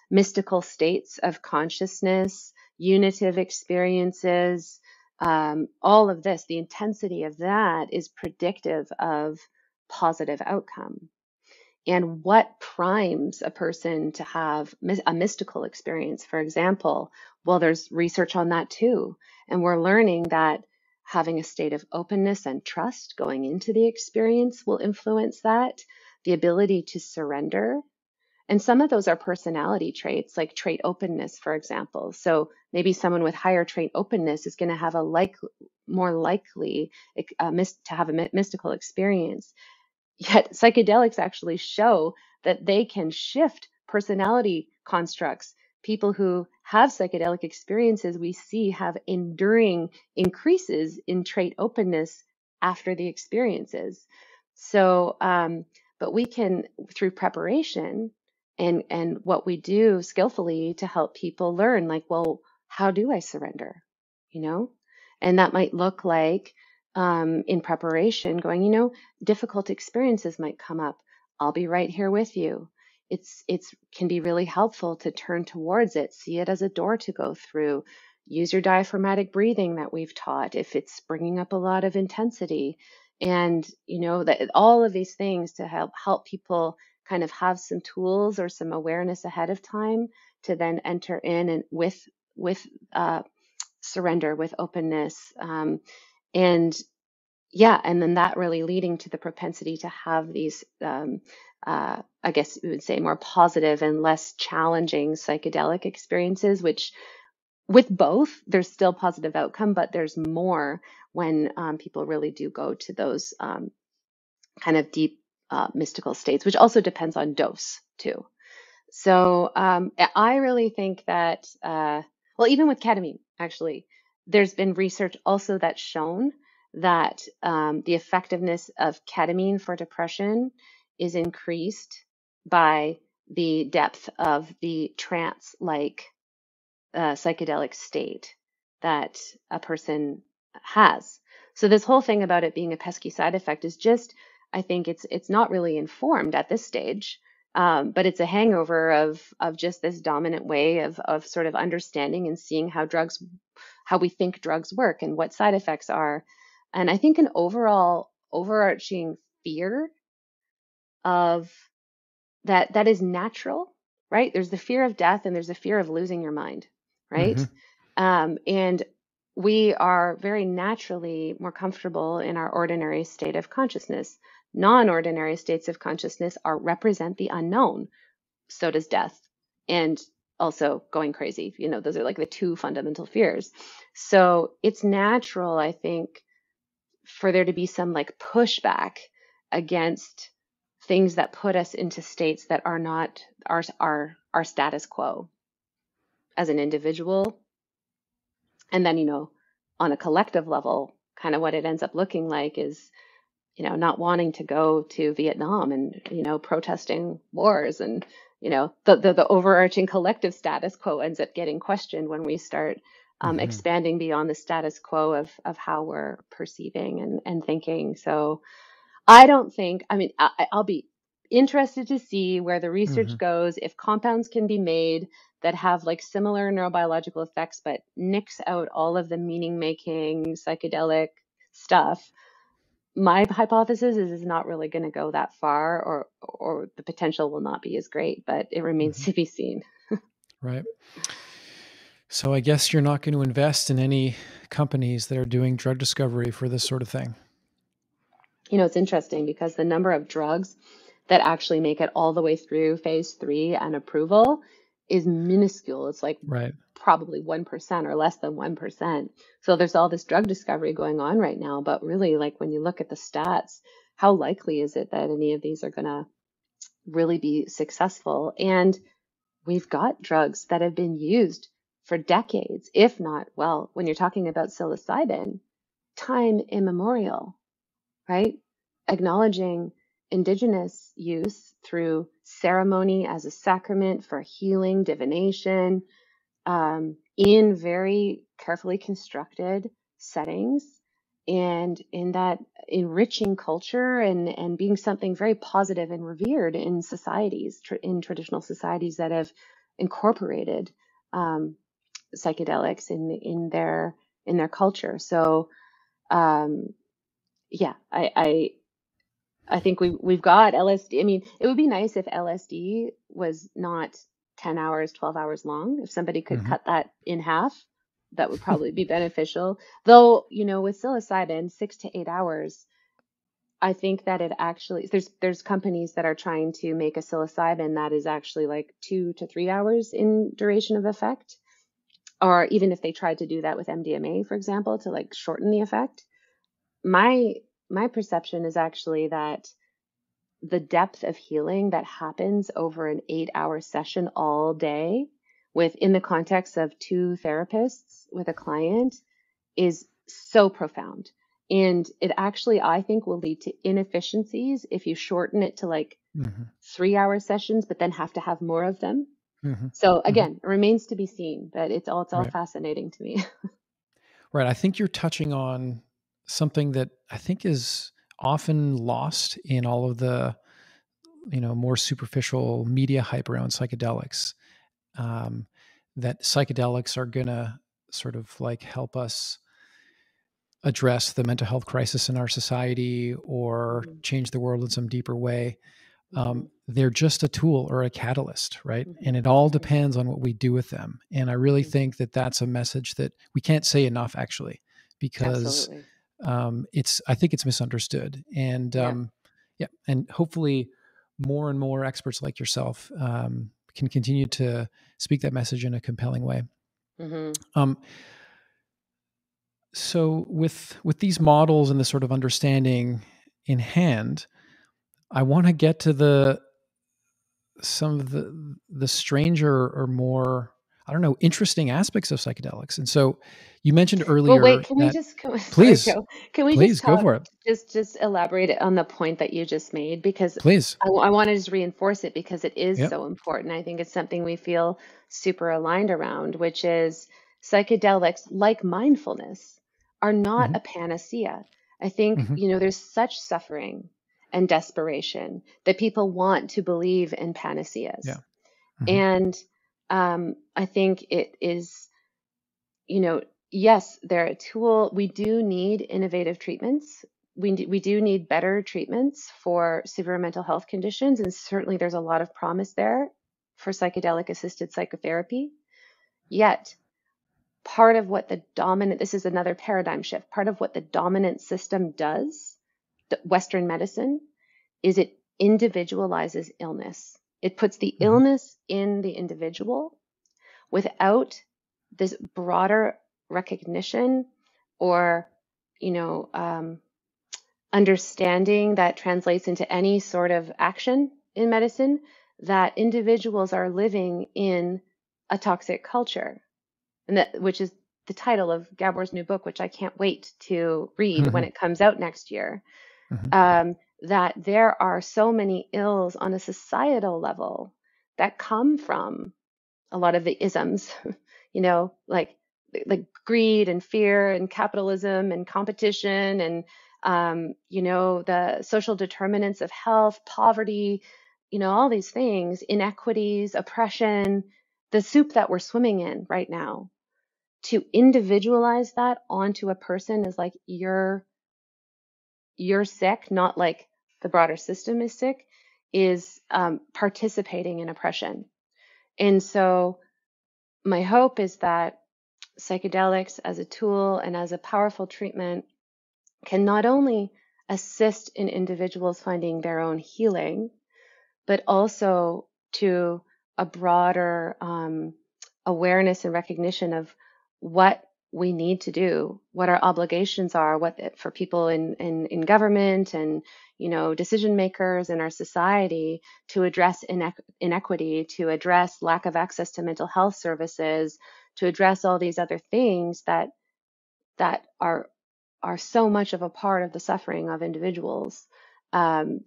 mystical states of consciousness, unitive experiences, all of this, the intensity of that is predictive of positive outcome. And what primes a person to have a mystical experience, for example? Well, there's research on that too. And we're learning that having a state of openness and trust going into the experience will influence that, the ability to surrender. And some of those are personality traits, like trait openness, for example. So maybe someone with higher trait openness is going to have more likely to have a mystical experience. Yet psychedelics actually show that they can shift personality constructs. People who have psychedelic experiences, we see, have enduring increases in trait openness after the experiences. So, but we can, through preparation and what we do skillfully to help people learn, like, well, how do I surrender? And that might look like, in preparation, going, difficult experiences might come up. I'll be right here with you. It's can be really helpful to turn towards it, see it as a door to go through. Use your diaphragmatic breathing that we've taught if it's bringing up a lot of intensity, and that all of these things to help people kind of have some tools or some awareness ahead of time to then enter in and with surrender, with openness, and then that really leading to the propensity to have these, I guess we would say, more positive and less challenging psychedelic experiences, which with both, there's still positive outcome, but there's more when people really do go to those kind of deep mystical states, which also depends on dose too. So I really think that, even with ketamine, actually, there's been research also that's shown that the effectiveness of ketamine for depression is increased by the depth of the trance-like psychedelic state that a person has. So this whole thing about it being a pesky side effect is just, I think it's not really informed at this stage, but it's a hangover of just this dominant way of sort of understanding and seeing how we think drugs work and what side effects are. And I think an overall overarching fear of that is natural, right? There's the fear of death and there's a fear of losing your mind, right? And we are very naturally more comfortable in our ordinary state of consciousness. Non-ordinary states of consciousness represent the unknown. So does death, and also going crazy. Those are like the two fundamental fears. So it's natural, I think, for there to be some like pushback against things that put us into states that are not our status quo as an individual. And then, on a collective level, kind of what it ends up looking like is, not wanting to go to Vietnam and, protesting wars, and, the overarching collective status quo ends up getting questioned when we start expanding beyond the status quo of how we're perceiving and thinking. So I don't think, I'll be interested to see where the research goes, if compounds can be made that have like similar neurobiological effects, but nix out all of the meaning making psychedelic stuff. My hypothesis is it's not really going to go that far, or the potential will not be as great, but it remains to be seen. Right. So I guess you're not going to invest in any companies that are doing drug discovery for this sort of thing. It's interesting because the number of drugs that actually make it all the way through phase 3 and approval is minuscule. It's like probably 1% or less than 1%. So there's all this drug discovery going on right now. But really, like when you look at the stats, how likely is it that any of these are going to really be successful? And we've got drugs that have been used for decades, if not, well, when you're talking about psilocybin, time immemorial, right? Acknowledging indigenous use through ceremony as a sacrament for healing, divination, in very carefully constructed settings, and in that enriching culture and being something very positive and revered in societies, in traditional societies that have incorporated psychedelics in their culture. So yeah, I think we've got LSD. I mean, it would be nice if LSD was not 10 hours, 12 hours long. If somebody could cut that in half, that would probably be beneficial. Though, with psilocybin, 6 to 8 hours, I think that it actually, there's companies that are trying to make a psilocybin that is actually like 2 to 3 hours in duration of effect. Or even if they tried to do that with MDMA, for example, to like shorten the effect. My perception is actually that the depth of healing that happens over an 8-hour session all day in the context of 2 therapists with a client is so profound. And it actually, I think, will lead to inefficiencies if you shorten it to like 3-hour sessions, but then have to have more of them. So again, it remains to be seen, but it's all fascinating to me. Right. I think you're touching on something that I think is often lost in all of the, more superficial media hype around psychedelics. That psychedelics are going to sort of like help us address the mental health crisis in our society or change the world in some deeper way. They're just a tool or a catalyst, right? And it all depends on what we do with them. And I really think that that's a message that we can't say enough, actually, because I think it's misunderstood. And and hopefully more and more experts like yourself can continue to speak that message in a compelling way. So with these models and this sort of understanding in hand, I want to get to some of the stranger or more, I don't know, interesting aspects of psychedelics. And so you mentioned earlier. Well, wait, can we just please go for it. Just elaborate on the point that you just made, because please, I want to just reinforce it because it is so important. I think it's something we feel super aligned around, which is psychedelics, like mindfulness, are not a panacea. I think, there's such suffering and desperation that people want to believe in panaceas. And I think it is, yes, they're a tool. We do need innovative treatments. We do need better treatments for severe mental health conditions. And certainly there's a lot of promise there for psychedelic-assisted psychotherapy. Yet, part of what this is another paradigm shift, part of what the dominant system does, Western medicine, is it individualizes illness. It puts the illness in the individual without this broader recognition or, understanding that translates into any sort of action in medicine, that individuals are living in a toxic culture, and which is the title of Gabor's new book, which I can't wait to read when Hmm. it comes out next year, Hmm. that there are so many ills on a societal level that come from a lot of the isms, like greed and fear and capitalism and competition and the social determinants of health, poverty, all these things, inequities, oppression, the soup that we're swimming in right now. To individualize that onto a person is like you're sick, not like the broader system is sick, is participating in oppression. And so my hope is that psychedelics as a tool and as a powerful treatment can not only assist in individuals finding their own healing, but also to a broader awareness and recognition of what we need to do, what our obligations are, for people in government and decision makers in our society to address inequity, to address lack of access to mental health services, to address all these other things that are so much of a part of the suffering of individuals. And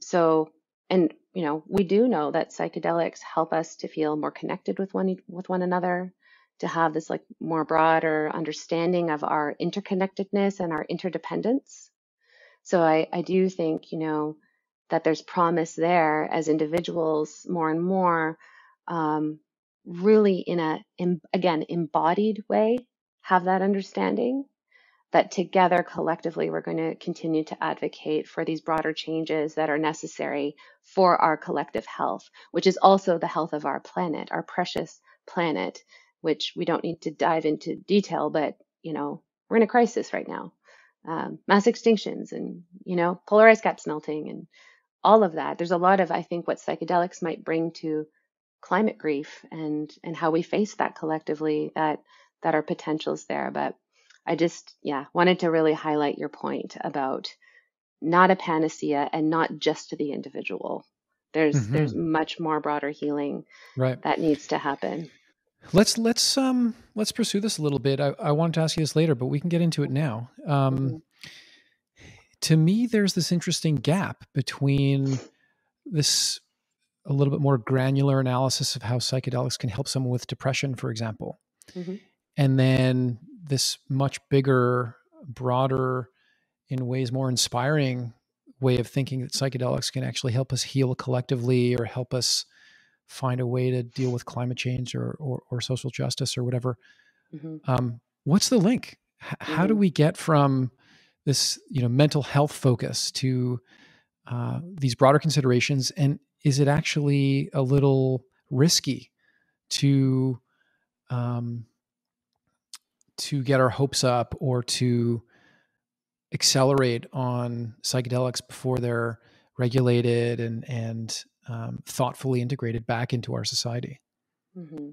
we do know that psychedelics help us to feel more connected with one another, to have this like more broader understanding of our interconnectedness and our interdependence. So I do think, that there's promise there as individuals more and more, really again, embodied way, have that understanding that together collectively we're going to continue to advocate for these broader changes that are necessary for our collective health, which is also the health of our planet, our precious planet, which we don't need to dive into detail, but we're in a crisis right now. Mass extinctions and polar ice caps melting and all of that. There's a lot of, I think, what psychedelics might bring to climate grief and how we face that collectively, that are potentials there. But I just, wanted to really highlight your point about not a panacea and not just to the individual. There's Hmm. much more broader healing Right. that needs to happen. Let's pursue this a little bit. I wanted to ask you this later, but we can get into it now. Hmm. To me, there's this interesting gap between this a little bit more granular analysis of how psychedelics can help someone with depression, for example, Hmm. and then this much bigger, broader, in ways more inspiring way of thinking that psychedelics can actually help us heal collectively or help us find a way to deal with climate change or social justice or whatever. Hmm. What's the link? How do Hmm. we get from this mental health focus to these broader considerations? And is it actually a little risky to um, get our hopes up or to accelerate on psychedelics before they're regulated and thoughtfully integrated back into our society? Hmm.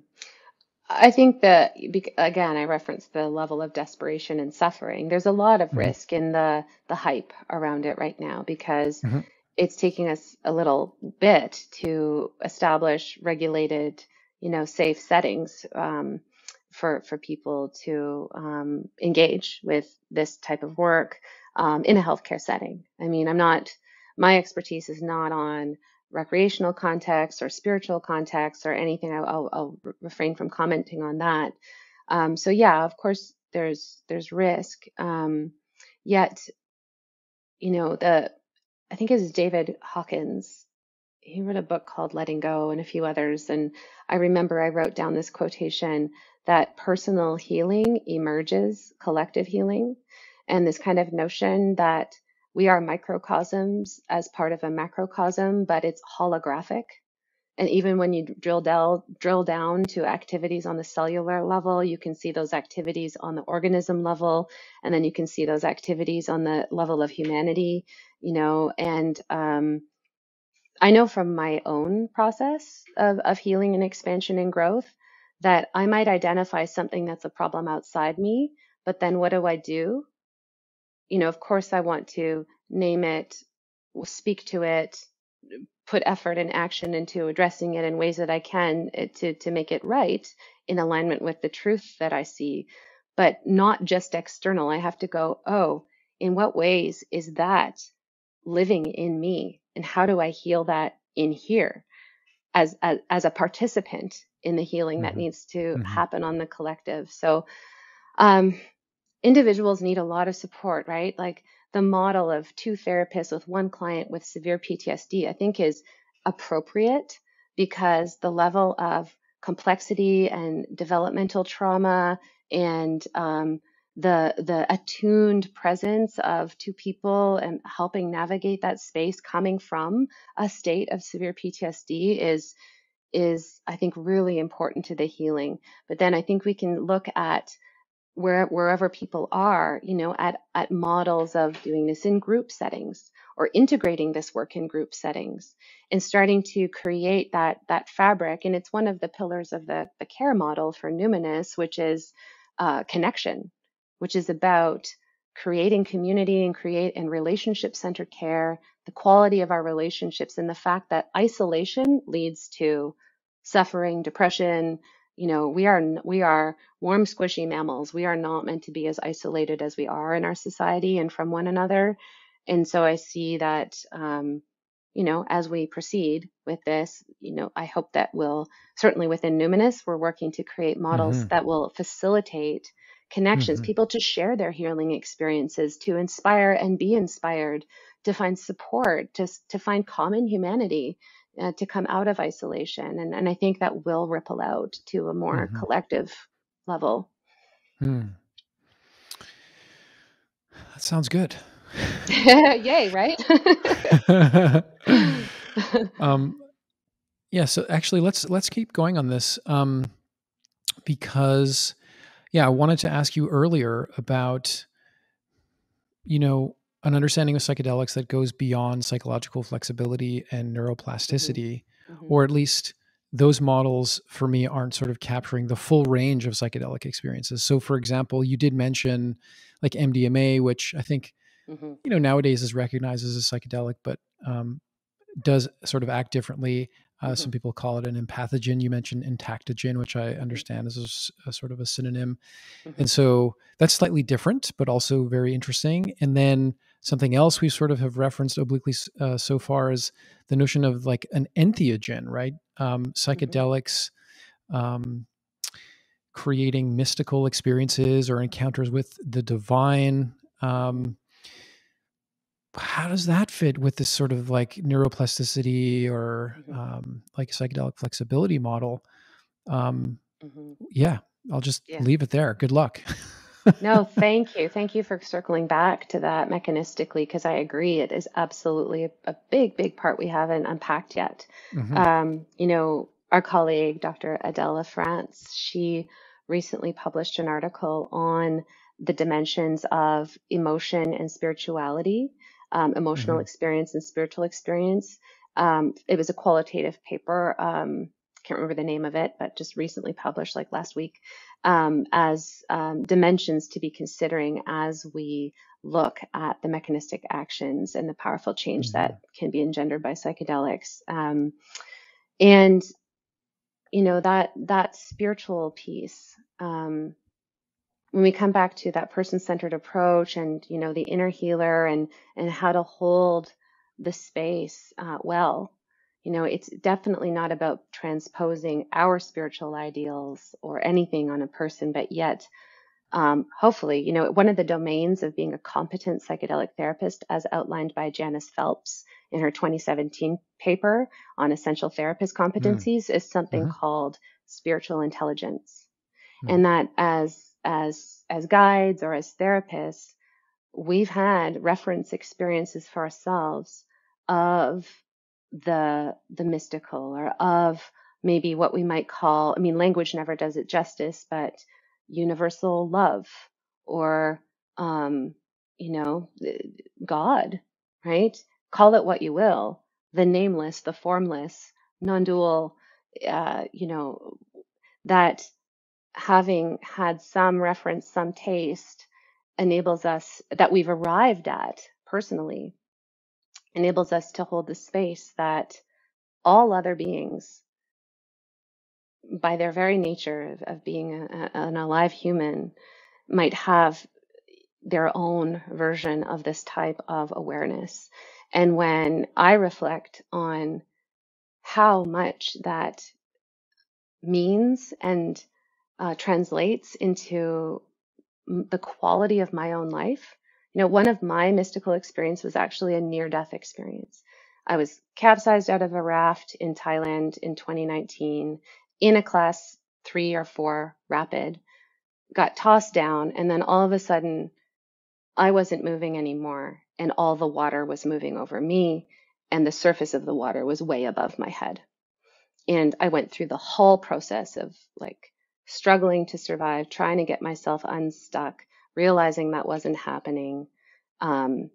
I think that, again, I referenced the level of desperation and suffering. There's a lot of Hmm. risk in the hype around it right now because Hmm. it's taking us a little bit to establish regulated, safe settings, for people to engage with this type of work in a healthcare setting. I mean, my expertise is not on recreational context or spiritual context or anything. I'll refrain from commenting on that. So yeah, of course, there's risk. Yet, I think it's David Hawkins. He wrote a book called Letting Go and a few others. And I remember I wrote down this quotation that personal healing emerges collective healing, and this kind of notion that we are microcosms as part of a macrocosm, but it's holographic. And even when you drill down to activities on the cellular level, you can see those activities on the organism level, and then you can see those activities on the level of humanity, and I know from my own process of healing and expansion and growth that I might identify something that's a problem outside me, but then what do I do? Of course, I want to name it, speak to it, put effort and action into addressing it in ways that I can to make it right in alignment with the truth that I see. but not just external. I have to go, oh, in what ways is that living in me? And how do I heal that in here as a participant in the healing that Mm-hmm. needs to Mm-hmm. happen on the collective? So, um, individuals need a lot of support, right? Like the model of two therapists with one client with severe PTSD, I think is appropriate because the level of complexity and developmental trauma and the attuned presence of two people and helping navigate that space coming from a state of severe PTSD is I think really important to the healing. But then I think we can look at wherever people are, at models of doing this in group settings or integrating this work in group settings and starting to create that fabric. And it's one of the pillars of the care model for Numinus, which is connection, which is about creating community and relationship centered care, the quality of our relationships, and the fact that isolation leads to suffering, depression. We are warm, squishy mammals. We are not meant to be as isolated as we are in our society and from one another. And so I see that, as we proceed with this, I hope that we'll certainly within Numinous, we're working to create models Mm-hmm. that will facilitate connections, Mm-hmm. people to share their healing experiences, to inspire and be inspired, to find support, to find common humanity, to come out of isolation. And I think that will ripple out to a more Mm-hmm. collective level. Mm. That sounds good. Yay, right? um, yeah. So actually, let's keep going on this because I wanted to ask you earlier about an understanding of psychedelics that goes beyond psychological flexibility and Mhm, neuroplasticity, mhm, or at least those models for me aren't sort of capturing the full range of psychedelic experiences. So, for example, you did mention like MDMA, which I think mhm, nowadays is recognized as a psychedelic, but does sort of act differently. mhm, Some people call it an empathogen. You mentioned intactogen, which I mhm, understand is a sort of a synonym. mhm, And so that's slightly different, but also very interesting. And then something else we sort of have referenced obliquely so far is the notion of like an entheogen, right? mhm. Psychedelics um, creating mystical experiences or encounters with the divine. Mhm, How does that fit with this sort of like neuroplasticity or mhm, like psychedelic flexibility model? Um, mhm. yeah, I'll just Yeah. leave it there. Good luck. No, thank you. Thank you for circling back to that mechanistically, because I agree it is absolutely a big, big part we haven't unpacked yet. Hmm. Our colleague, Dr. Adela France, she recently published an article on the dimensions of emotion and spirituality, emotional Hmm. experience and spiritual experience. It was a qualitative paper. Can't remember the name of it, but just recently published like last week, as dimensions to be considering as we look at the mechanistic actions and the powerful change Hmm. that can be engendered by psychedelics. And that spiritual piece. When we come back to that person-centered approach and the inner healer and how to hold the space well, it's definitely not about transposing our spiritual ideals or anything on a person, but yet hopefully, one of the domains of being a competent psychedelic therapist, as outlined by Janice Phelps in her 2017 paper on essential therapist competencies, is something Hmm. called spiritual intelligence. Hmm. And that as guides or as therapists, we've had reference experiences for ourselves of the mystical or of maybe what we might call, I mean, language never does it justice, but universal love or um, you know, God, right? Call it what you will, the nameless, the formless, non-dual, uh, you know, that having had some reference, some taste enables us that we've arrived at personally, enables us to hold the space that all other beings, by their very nature of being an alive human, might have their own version of this type of awareness. And when I reflect on how much that means and translates into the quality of my own life. One of my mystical experiences was actually a near-death experience. I was capsized out of a raft in Thailand in 2019 in a class 3 or 4 rapid, got tossed down, and then all of a sudden I wasn't moving anymore, and all the water was moving over me, and the surface of the water was way above my head. And I went through the whole process of like struggling to survive, trying to get myself unstuck, realizing that wasn't happening, all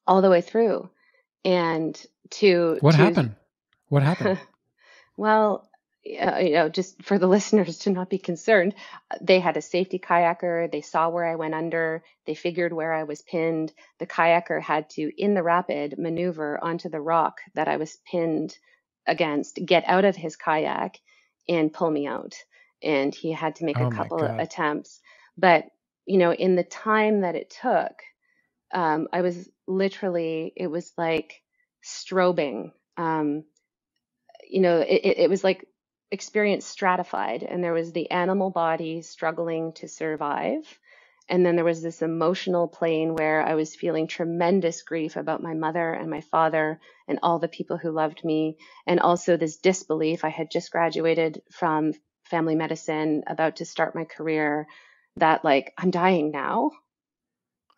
the way through. And What happened? What happened? Well, just for the listeners to not be concerned, they had a safety kayaker. They saw where I went under. They figured where I was pinned. The kayaker had to, in the rapid, maneuver onto the rock that I was pinned against, get out of his kayak and pull me out. And he had to make a couple of attempts. But, in the time that it took, I was literally, it was like strobing. It was like experience stratified, and there was the animal body struggling to survive. And then there was this emotional plane where I was feeling tremendous grief about my mother and my father and all the people who loved me. And also this disbelief. I had just graduated from family medicine, about to start my career, that like, I'm dying now,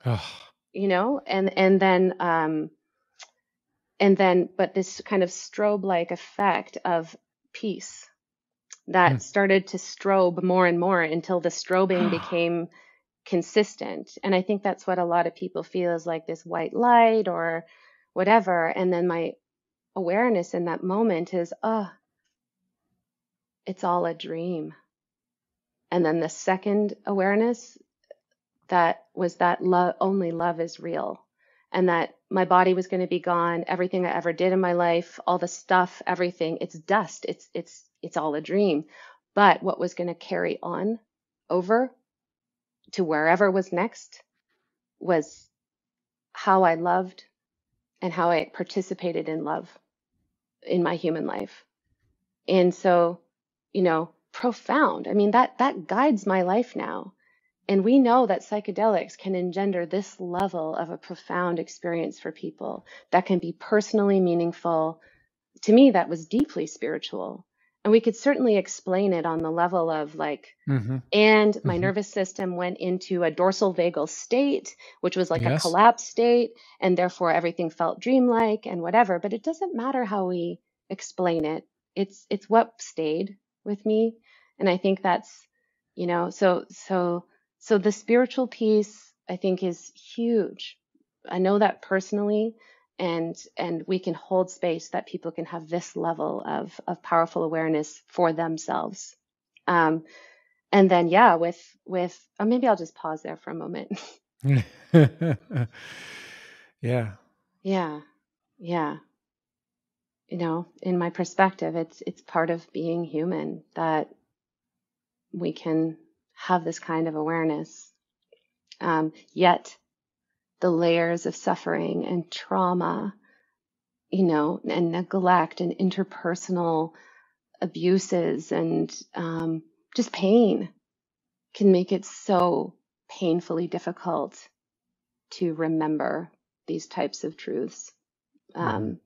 and then, but this kind of strobe-like effect of peace that started to strobe more and more until the strobing became consistent. And I think that's what a lot of people feel, is like this white light or whatever. And then my awareness in that moment is, it's all a dream. And then the second awareness, that was that only love is real. And that my body was going to be gone. Everything I ever did in my life, all the stuff, everything, it's dust. It's all a dream. But what was going to carry on over to wherever was next was how I loved and how I participated in love in my human life. And so, profound. I mean, that guides my life now. And we know that psychedelics can engender this level of a profound experience for people that can be personally meaningful. To me, that was deeply spiritual. And we could certainly explain it on the level of like, and my nervous system went into a dorsal vagal state, which was like a collapsed state, and therefore everything felt dreamlike and whatever. But it doesn't matter how we explain it. It's what stayed with me. And I think that's, so the spiritual piece, I think, is huge. I know that personally, and we can hold space that people can have this level of powerful awareness for themselves. And then, maybe I'll just pause there for a moment. Yeah. In my perspective, it's part of being human that we can have this kind of awareness. Yet the layers of suffering and trauma, and neglect and interpersonal abuses and just pain can make it so painfully difficult to remember these types of truths. And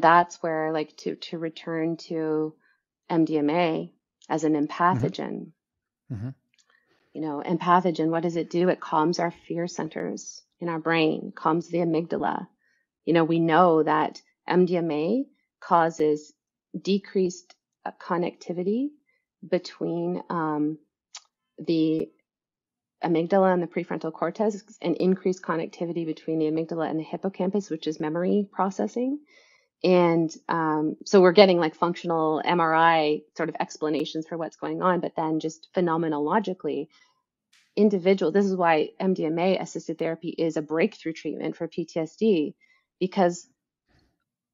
that's where, like, to return to MDMA as an empathogen. Empathogen, what does it do? It calms our fear centers in our brain, calms the amygdala. We know that MDMA causes decreased connectivity between the amygdala and the prefrontal cortex, and increased connectivity between the amygdala and the hippocampus, which is memory processing. And so we're getting like functional MRI sort of explanations for what's going on, but then just phenomenologically, this is why MDMA-assisted therapy is a breakthrough treatment for PTSD, because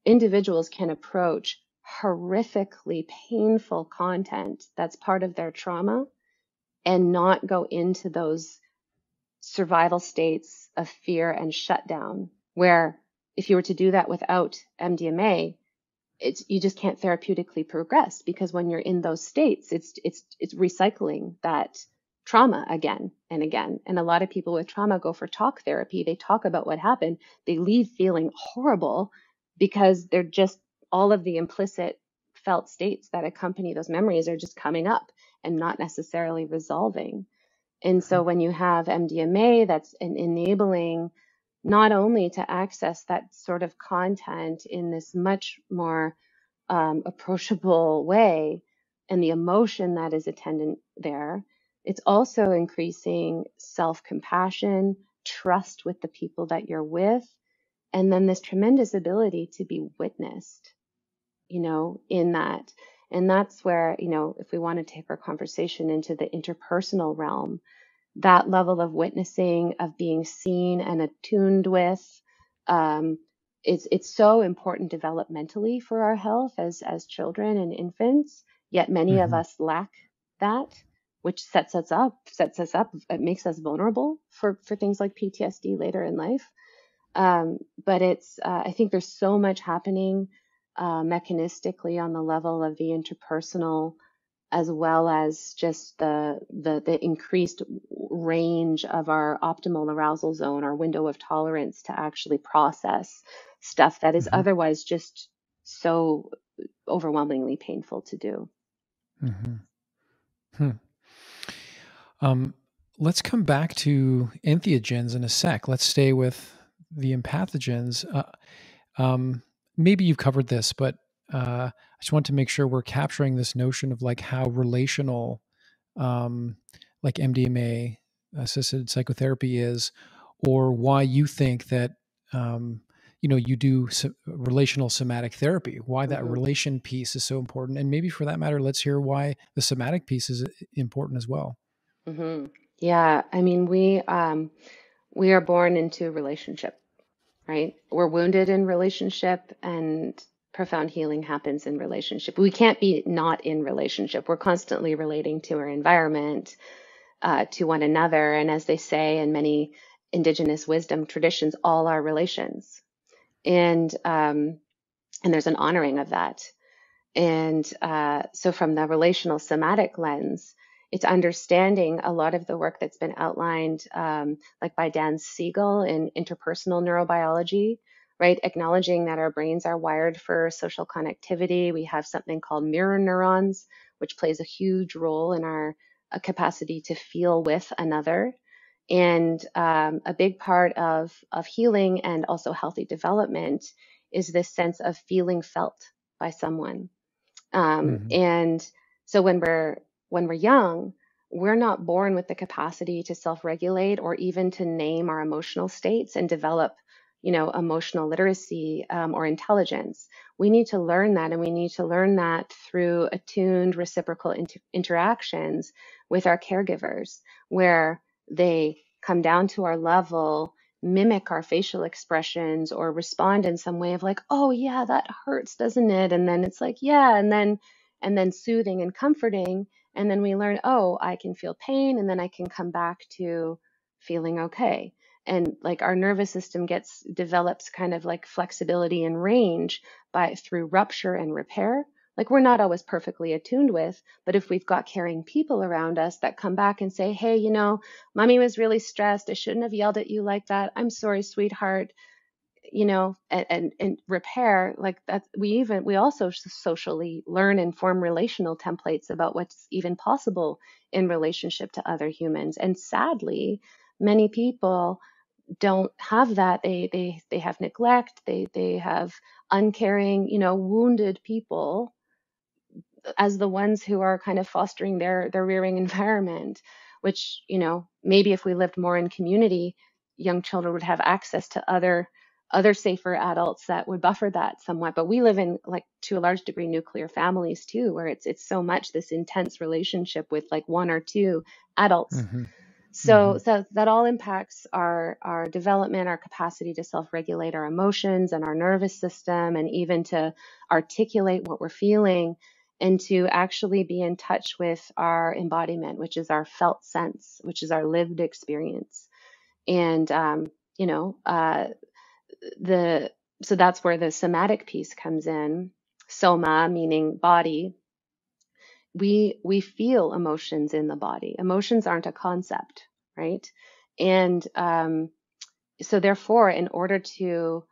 individuals can approach horrifically painful content that's part of their trauma and not go into those survival states of fear and shutdown, where if you were to do that without MDMA, you just can't therapeutically progress, because when you're in those states, it's recycling that trauma again and again. And a lot of people with trauma go for talk therapy. They talk about what happened. They leave feeling horrible because they're just, all of the implicit felt states that accompany those memories are just coming up and not necessarily resolving. And so when you have MDMA, that's enabling not only to access that sort of content in this much more approachable way, and the emotion that is attendant there, it's also increasing self-compassion, trust with the people that you're with, and then this tremendous ability to be witnessed, in that. And that's where, if we want to take our conversation into the interpersonal realm, that level of witnessing, of being seen and attuned with, it's so important developmentally for our health as children and infants. Yet many of us lack that, which sets us up. It makes us vulnerable for things like PTSD later in life. But I think there's so much happening mechanistically on the level of the interpersonal, as well as just the increased range of our optimal arousal zone, our window of tolerance to actually process stuff that is otherwise just so overwhelmingly painful to do. Let's come back to entheogens in a sec. Let's stay with the empathogens. Maybe you've covered this, but I just want to make sure we're capturing this notion of like how relational, like MDMA-assisted psychotherapy is, or why you think that, you do relational somatic therapy, why that relation piece is so important. And maybe for that matter, let's hear why the somatic piece is important as well. Yeah. I mean, we are born into relationship, right? We're wounded in relationship, and profound healing happens in relationship. We can't be not in relationship. We're constantly relating to our environment, to one another. And as they say in many indigenous wisdom traditions, all are relations. And there's an honoring of that. And so from the relational somatic lens, it's understanding a lot of the work that's been outlined, like by Dan Siegel in interpersonal neurobiology, right? Acknowledging that our brains are wired for social connectivity. We have something called mirror neurons, which plays a huge role in our capacity to feel with another. And a big part of healing and also healthy development is this sense of feeling felt by someone. And so when we're young, we're not born with the capacity to self-regulate or even to name our emotional states and develop, emotional literacy or intelligence. We need to learn that, and we need to learn that through attuned reciprocal interactions with our caregivers, where they come down to our level, mimic our facial expressions, or respond in some way of like, oh yeah, that hurts, doesn't it? And then it's like, yeah, and then soothing and comforting. And then we learn, oh, I can feel pain, and then I can come back to feeling okay. And like our nervous system develops kind of like flexibility and range through rupture and repair. Like we're not always perfectly attuned with, but if we've got caring people around us that come back and say, hey, mommy was really stressed. I shouldn't have yelled at you like that. I'm sorry, sweetheart. And repair, like that. We also socially learn and form relational templates about what's even possible in relationship to other humans. And sadly, many people don't have that. They have neglect. They have uncaring, wounded people as the ones who are kind of fostering their rearing environment, which, maybe if we lived more in community, young children would have access to other safer adults that would buffer that somewhat. But we live in, like, to a large degree, nuclear families too, where it's so much this intense relationship with like one or two adults. So that all impacts our development, our capacity to self-regulate our emotions and our nervous system, and even to articulate what we're feeling. and to actually be in touch with our embodiment, which is our felt sense, which is our lived experience. And, you know, so that's where the somatic piece comes in. Soma, meaning body. We feel emotions in the body. Emotions aren't a concept, right? And so therefore, in order to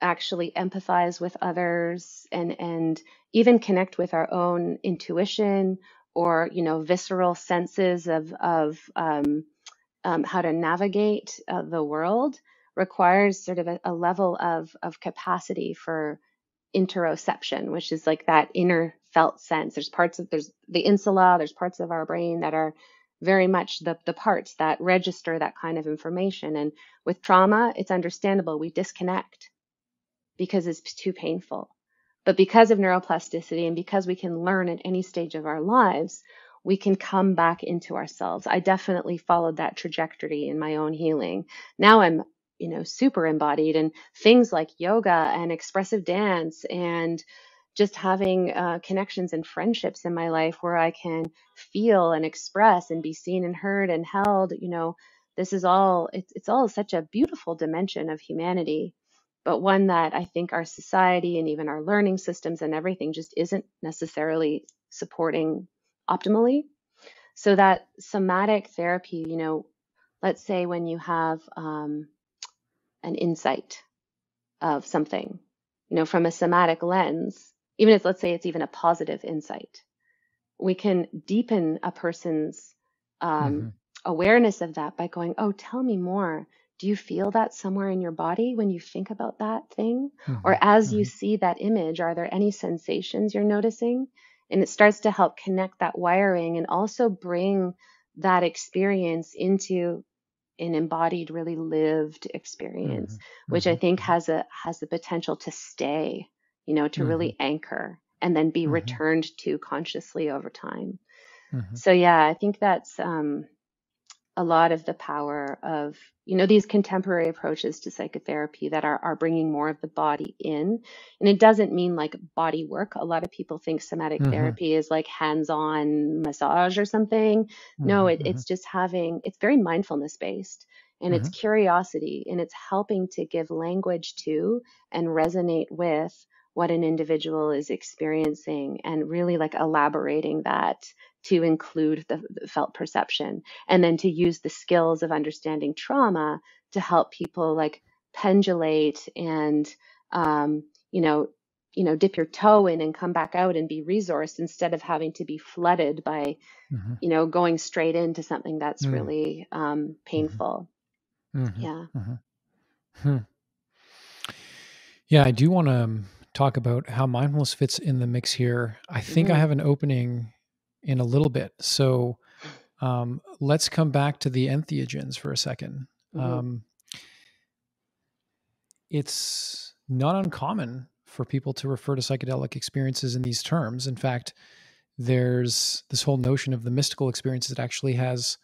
actually empathize with others and even connect with our own intuition or, you know, visceral senses of how to navigate the world, requires sort of a level of capacity for interoception, which is like that inner felt sense. There's the insula, there's parts of our brain that are very much the parts that register that kind of information. And with trauma, it's understandable. We disconnect because it's too painful. But because of neuroplasticity and because we can learn at any stage of our lives, we can come back into ourselves. I definitely followed that trajectory in my own healing. Now I'm, you know, super embodied, and things like yoga and expressive dance and just having connections and friendships in my life where I can feel and express and be seen and heard and held. You know, this is all, it's all such a beautiful dimension of humanity, but one that I think our society and even our learning systems and everything just isn't necessarily supporting optimally. So that somatic therapy, you know, let's say when you have an insight of something, you know, from a somatic lens, even if, let's say, it's even a positive insight, we can deepen a person's awareness of that by going, oh, tell me more. Do you feel that somewhere in your body when you think about that thing? Or as you see that image, are there any sensations you're noticing? And it starts to help connect that wiring and also bring that experience into an embodied, really lived experience, which I think has the potential to stay, you know, to really anchor and then be returned to consciously over time. So yeah, I think that's a lot of the power of, you know, these contemporary approaches to psychotherapy that are bringing more of the body in. And it doesn't mean like body work. A lot of people think somatic therapy is like hands-on massage or something. No, it's just it's very mindfulness based, and it's curiosity, and it's helping to give language to and resonate with what an individual is experiencing, and really like elaborating that to include the felt perception, and then to use the skills of understanding trauma to help people like pendulate and, dip your toe in and come back out and be resourced instead of having to be flooded by, going straight into something that's really painful. Yeah. Yeah, I do want to talk about how mindfulness fits in the mix here. I think I have an opening in a little bit. So let's come back to the entheogens for a second. It's not uncommon for people to refer to psychedelic experiences in these terms. In fact, there's this whole notion of the mystical experience that actually has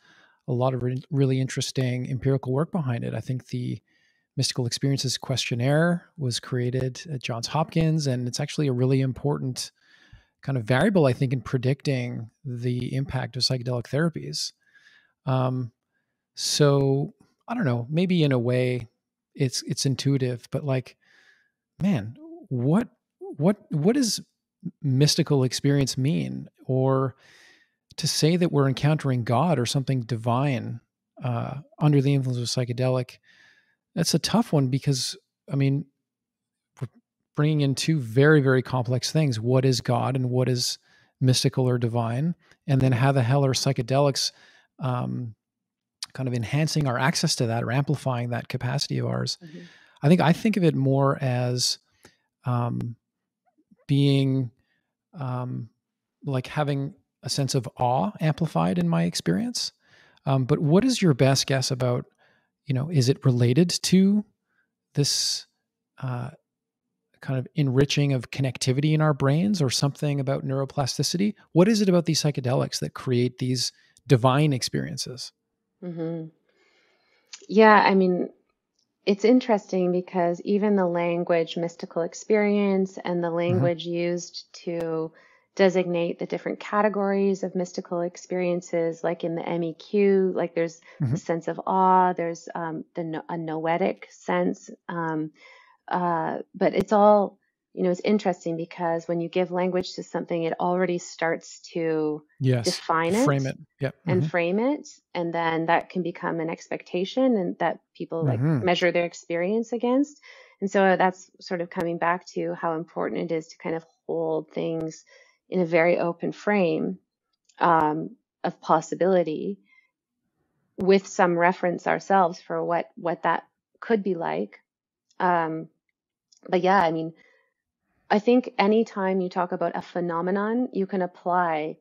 a lot of really interesting empirical work behind it. I think the Mystical Experiences Questionnaire was created at Johns Hopkins, and it's actually a really important kind of variable, I think, in predicting the impact of psychedelic therapies. So I don't know, maybe in a way it's intuitive, but like, man, what does mystical experience mean? Or to say that we're encountering God or something divine under the influence of psychedelic, that's a tough one, because, I mean, we're bringing in two very, very complex things. What is God and what is mystical or divine? And then how the hell are psychedelics kind of enhancing our access to that or amplifying that capacity of ours? I think of it more as being like having a sense of awe amplified in my experience. But what is your best guess about, is it related to this kind of enriching of connectivity in our brains, or something about neuroplasticity? What is it about these psychedelics that create these divine experiences? Yeah, I mean, it's interesting because even the language mystical experience and the language used to designate the different categories of mystical experiences, like in the MEQ, like there's a sense of awe, there's a noetic sense, but it's all, it's interesting because when you give language to something, it already starts to define frame it. Yep. And frame it, and then that can become an expectation, and that people like measure their experience against. And so that's sort of coming back to how important it is to kind of hold things in a very open frame of possibility, with some reference ourselves for what that could be like. But yeah, I mean, I think anytime you talk about a phenomenon, you can apply,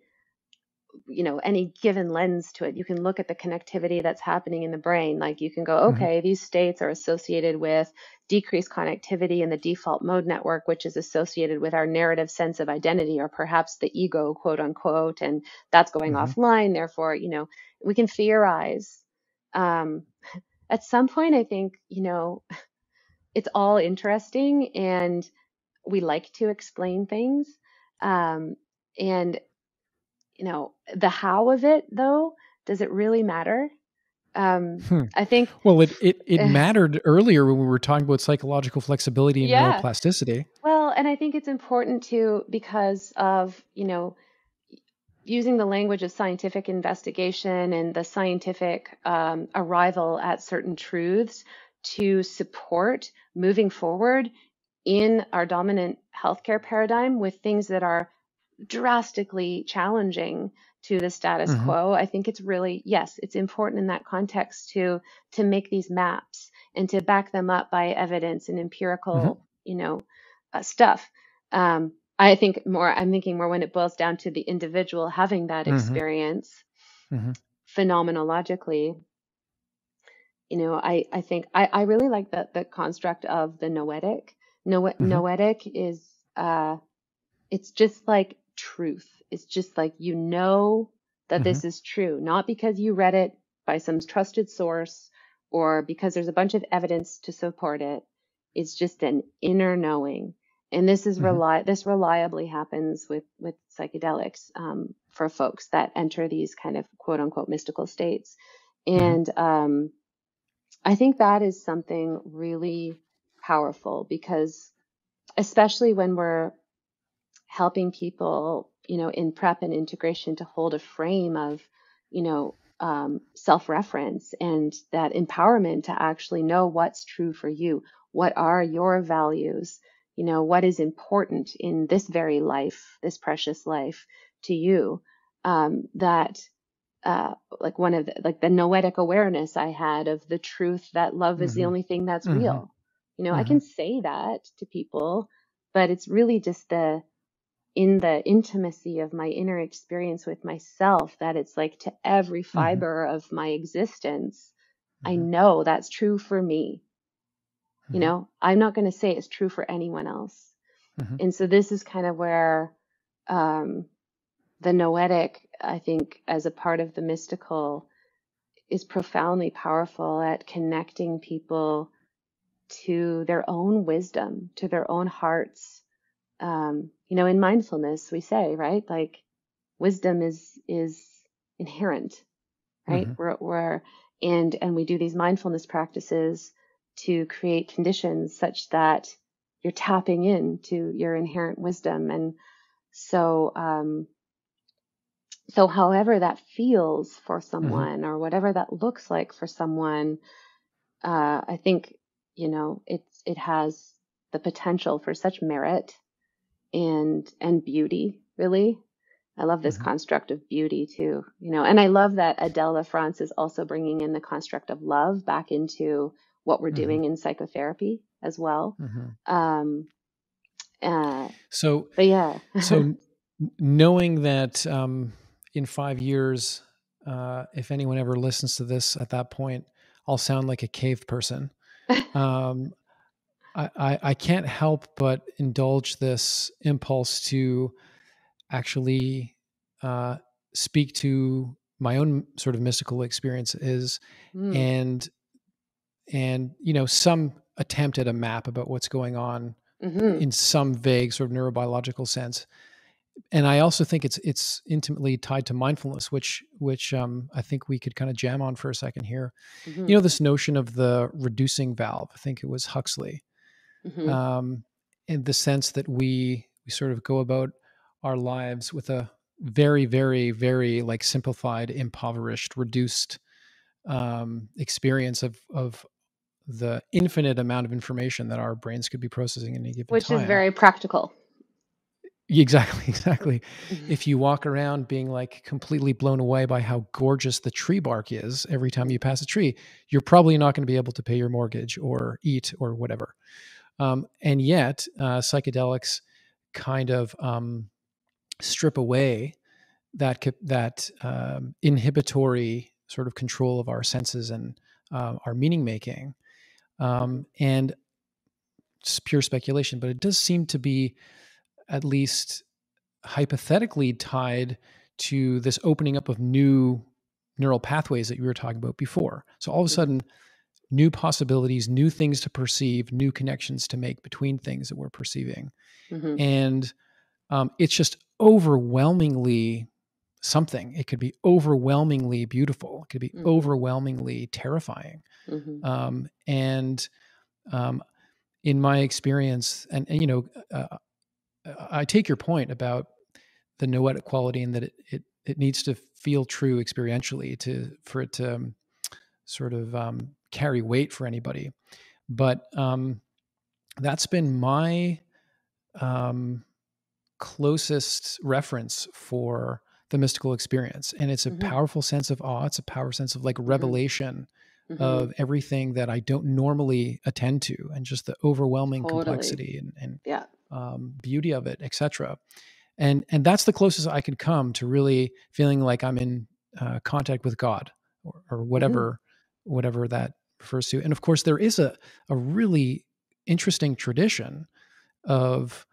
any given lens to it. You can look at the connectivity that's happening in the brain. Like you can go, okay, these states are associated with decreased connectivity in the default mode network, which is associated with our narrative sense of identity, or perhaps the ego, quote unquote, and that's going offline. Therefore, we can theorize. At some point, I think, it's all interesting and we like to explain things. And the how of it, though, does it really matter? I think. Well, it mattered earlier when we were talking about psychological flexibility and neuroplasticity. Well, and I think it's important too because of, using the language of scientific investigation and the scientific arrival at certain truths to support moving forward in our dominant healthcare paradigm with things that are drastically challenging to the status quo. I think it's really, yes, it's important in that context to make these maps and to back them up by evidence and empirical, stuff. I'm thinking more when it boils down to the individual having that experience phenomenologically. I think I really like the construct of the noetic. Noetic is, it's just like truth. It's just like, that this is true, not because you read it by some trusted source or because there's a bunch of evidence to support it. It's just an inner knowing. And this is this reliably happens with psychedelics for folks that enter these kind of quote unquote mystical states. And I think that is something really powerful because especially when we're helping people, in prep and integration to hold a frame of, self-reference and that empowerment to actually know what's true for you. What are your values? What is important in this very life, this precious life to you? Like one of the noetic awareness I had of the truth that love is the only thing that's real. I can say that to people, but it's really just in the intimacy of my inner experience with myself, that it's like to every fiber of my existence, I know that's true for me. I'm not going to say it's true for anyone else. And so this is kind of where the noetic, I think, as a part of the mystical, is profoundly powerful at connecting people to their own wisdom, to their own hearts. In mindfulness, we say, right, like wisdom is inherent, right? And we do these mindfulness practices to create conditions such that you're tapping into your inherent wisdom. And so however that feels for someone or whatever that looks like for someone, I think, it has the potential for such merit and beauty, really. I love this construct of beauty too, and I love that Adele LaFrance is also bringing in the construct of love back into what we're doing in psychotherapy as well. So knowing that in 5 years, if anyone ever listens to this at that point, I'll sound like a cave person. I can't help but indulge this impulse to actually speak to my own sort of mystical experiences and some attempt at a map about what's going on in some vague sort of neurobiological sense. And I also think it's intimately tied to mindfulness, which I think we could kind of jam on for a second here. Mm-hmm. You know, this notion of the reducing valve. I think it was Huxley, Mm-hmm. in the sense that we sort of go about our lives with a very, very, very like simplified, impoverished, reduced experience of the infinite amount of information that our brains could be processing at any given Which is time. very practical. Exactly. If you walk around being like completely blown away by how gorgeous the tree bark is every time you pass a tree, you're probably not going to be able to pay your mortgage or eat or whatever. And yet, psychedelics kind of strip away that inhibitory sort of control of our senses and our meaning making. And it's pure speculation, but it does seem to be at least hypothetically tied to this opening up of new neural pathways that you were talking about before. So all of a sudden, new possibilities, new things to perceive, new connections to make between things that we're perceiving. Mm-hmm. And it's just overwhelmingly something. It could be overwhelmingly beautiful. It could be Mm-hmm. overwhelmingly terrifying. Mm-hmm. And in my experience, and you know, I take your point about the noetic quality and that it needs to feel true experientially for it to sort of carry weight for anybody. But that's been my closest reference for the mystical experience. And it's a Mm-hmm. powerful sense of awe. It's a powerful sense of like Mm-hmm. revelation Mm-hmm. of everything that I don't normally attend to, and just the overwhelming Totally. complexity and Yeah. beauty of it, etc. And that's the closest I could come to really feeling like I'm in contact with God, or whatever that refers to. And of course, there is a really interesting tradition of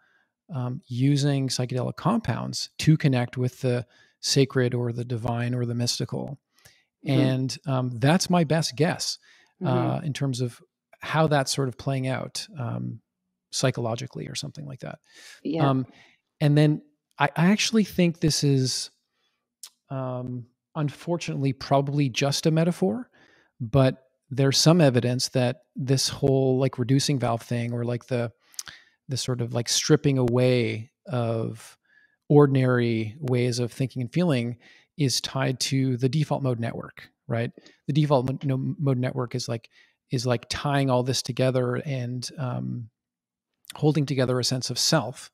using psychedelic compounds to connect with the sacred or the divine or the mystical. And that's my best guess in terms of how that's sort of playing out psychologically or something like that. Yeah. And then I actually think this is unfortunately probably just a metaphor, but there's some evidence that this whole like reducing valve thing, or like the sort of like stripping away of ordinary ways of thinking and feeling, is tied to the default mode network, right? The default mode network is like tying all this together and holding together a sense of self.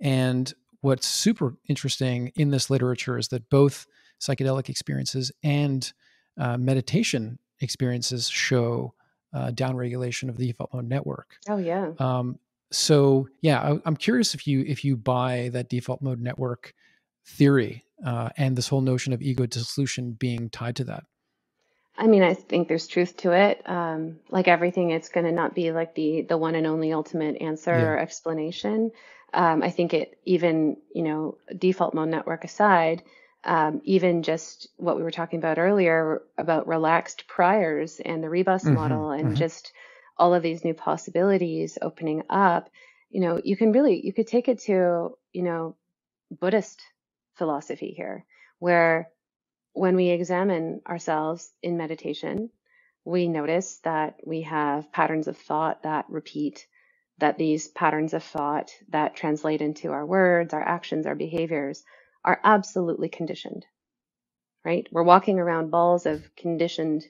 And what's super interesting in this literature is that both psychedelic experiences and meditation experiences show downregulation of the default mode network. Oh yeah. So yeah, I'm curious if you buy that default mode network theory and this whole notion of ego dissolution being tied to that. I mean, I think there's truth to it. Like everything, it's going to not be like the one and only ultimate answer Yeah. or explanation. I think it even, default mode network aside, even just what we were talking about earlier about relaxed priors and the rebus model and just all of these new possibilities opening up, you could take it to, Buddhist philosophy here, where when we examine ourselves in meditation, we notice that we have patterns of thought that repeat, that these patterns of thought that translate into our words, our actions, our behaviors are absolutely conditioned, right? We're walking around balls of conditioned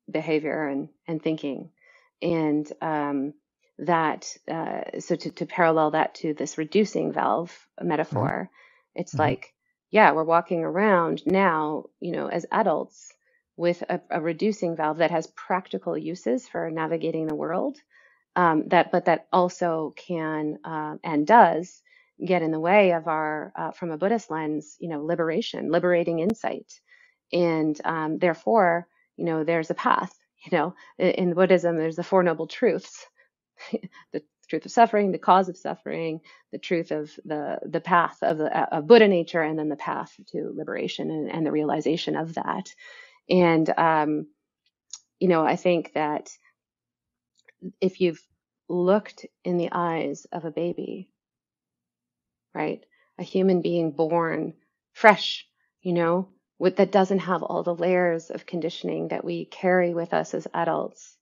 behavior and thinking. And so to parallel that to this reducing valve metaphor, it's like, yeah, we're walking around now, as adults with a reducing valve that has practical uses for navigating the world, but that also can and does get in the way of our, from a Buddhist lens, liberating insight. And therefore, there's a path. In Buddhism, there's the Four Noble Truths: the truth of suffering, the cause of suffering, the truth of the path of Buddha nature, and then the path to liberation and the realization of that. And I think that if you've looked in the eyes of a baby, right, a human being born fresh, that doesn't have all the layers of conditioning that we carry with us as adults.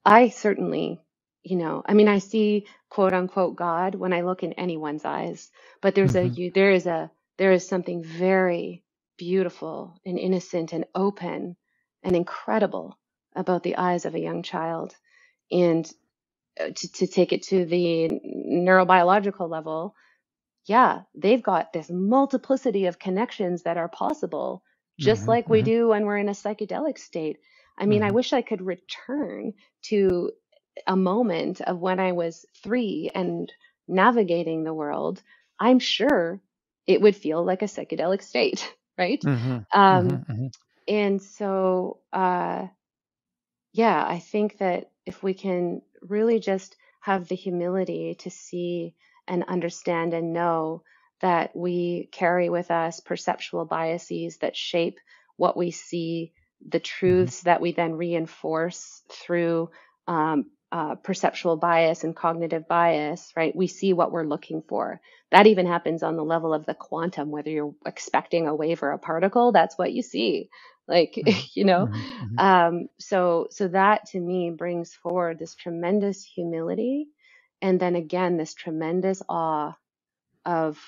I certainly, I see quote unquote God when I look in anyone's eyes, but there is something very beautiful and innocent and open and incredible about the eyes of a young child. And to take it to the neurobiological level, yeah, they've got this multiplicity of connections that are possible, just like we do when we're in a psychedelic state. I mean, I wish I could return to a moment of when I was 3 and navigating the world. I'm sure it would feel like a psychedelic state, right? And so, yeah, I think that if we can really just have the humility to see and understand and know that we carry with us perceptual biases that shape what we see, the truths that we then reinforce through perceptual bias and cognitive bias, right? We see what we're looking for. That even happens on the level of the quantum, whether you're expecting a wave or a particle, that's what you see. Like, so that to me brings forward this tremendous humility. And then again, this tremendous awe of,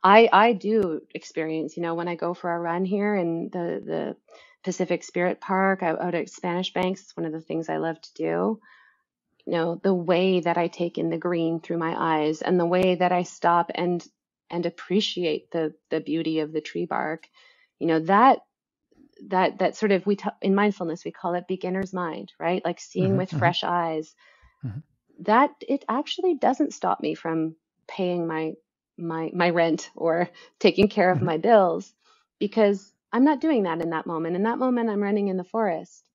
I do experience, when I go for a run here in the Pacific Spirit Park out at Spanish Banks, it's one of the things I love to do. The way that I take in the green through my eyes and the way that I stop and appreciate the beauty of the tree bark, that sort of, in mindfulness, we call it beginner's mind, right? Like seeing with fresh eyes. That it actually doesn't stop me from paying my rent or taking care of my bills, because I'm not doing that in that moment. In that moment, I'm running in the forest.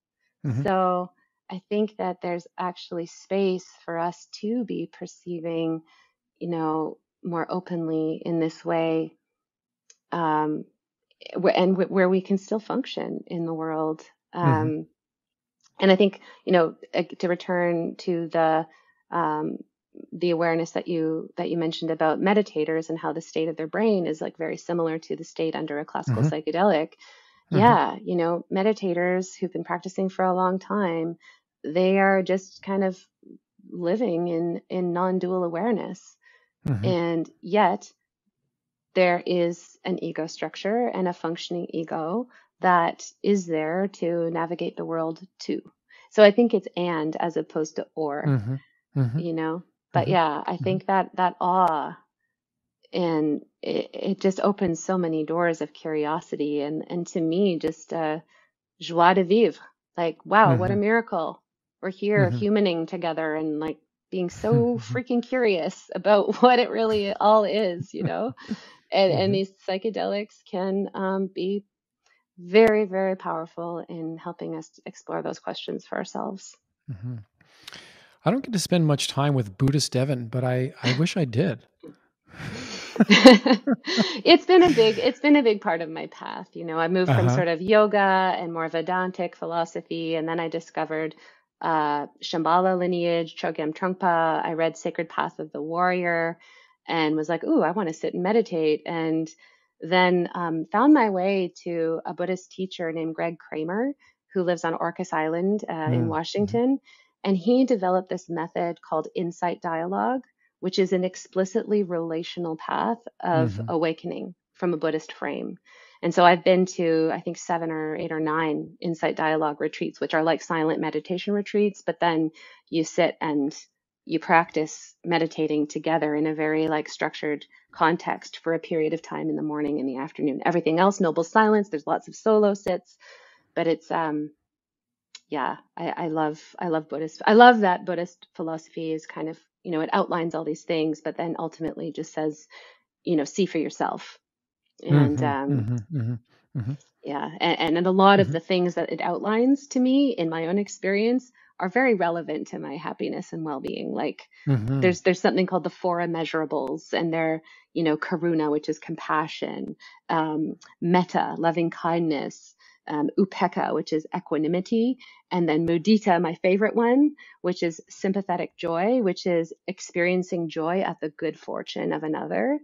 So I think that there's actually space for us to be perceiving, more openly in this way, and where we can still function in the world. And I think, to return to the awareness that you mentioned about meditators and how the state of their brain is like very similar to the state under a classical psychedelic. Yeah, meditators who've been practicing for a long time, they are just kind of living in non-dual awareness. And yet there is an ego structure and a functioning ego that is there to navigate the world too. So I think it's and as opposed to or, but yeah, I think that awe, and it just opens so many doors of curiosity and to me, just joie de vivre, like, wow, what a miracle. We're here humaning together and like being so freaking curious about what it really all is, and these psychedelics can be very, very powerful in helping us explore those questions for ourselves. I don't get to spend much time with Buddhist Devon, but I wish I did. It's been a big part of my path. I moved from sort of yoga and more Vedantic philosophy, and then I discovered Shambhala lineage, Chogyam Trungpa. I read Sacred Path of the Warrior and was like, ooh, I want to sit and meditate. And then found my way to a Buddhist teacher named Greg Kramer, who lives on Orcas Island in Washington. And he developed this method called insight dialogue, which is an explicitly relational path of awakening from a Buddhist frame. And so I've been to, I think, 7 or 8 or 9 insight dialogue retreats, which are like silent meditation retreats, but then you sit and you practice meditating together in a very like structured context for a period of time in the morning and the afternoon. Everything else, noble silence. There's lots of solo sits, but it's, yeah, I love Buddhist. I love that Buddhist philosophy is kind of, it outlines all these things, but then ultimately just says, see for yourself. And yeah, and a lot of the things that it outlines to me in my own experience are very relevant to my happiness and well-being. Like there's something called the 4 immeasurables, and they're, karuna, which is compassion, metta, loving kindness, upekkha, which is equanimity, and then mudita, my favorite one, which is sympathetic joy, which is experiencing joy at the good fortune of another.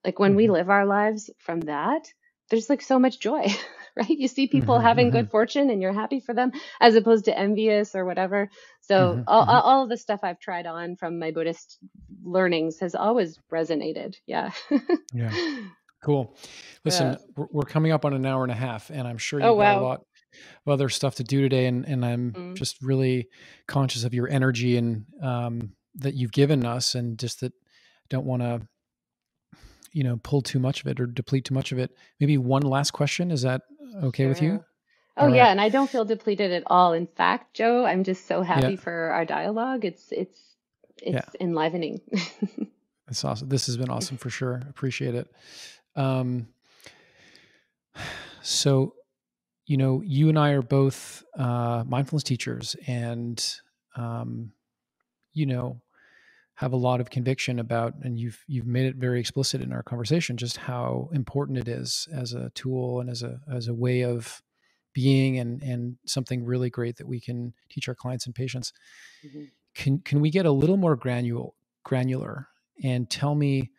Like when we live our lives from that, there's like so much joy, right? You see people having good fortune and you're happy for them, as opposed to envious or whatever. So all of the stuff I've tried on from my Buddhist learnings has always resonated. Yeah. Yeah. Cool. Listen, we're coming up on an hour and a half, and I'm sure Oh, you've got a wow. lot of other stuff to do today. And I'm just really conscious of your energy and that you've given us, and just that don't want to, pull too much of it or deplete too much of it. Maybe one last question. Is that okay with you? Oh, All yeah. right. And I don't feel depleted at all. In fact, Joe, I'm just so happy for our dialogue. It's enlivening. That's awesome. This has been awesome for sure. Appreciate it. So, you and I are both mindfulness teachers, and have a lot of conviction about, and you've made it very explicit in our conversation, just how important it is as a tool and as a way of being, and something really great that we can teach our clients and patients. Can we get a little more granular and tell me,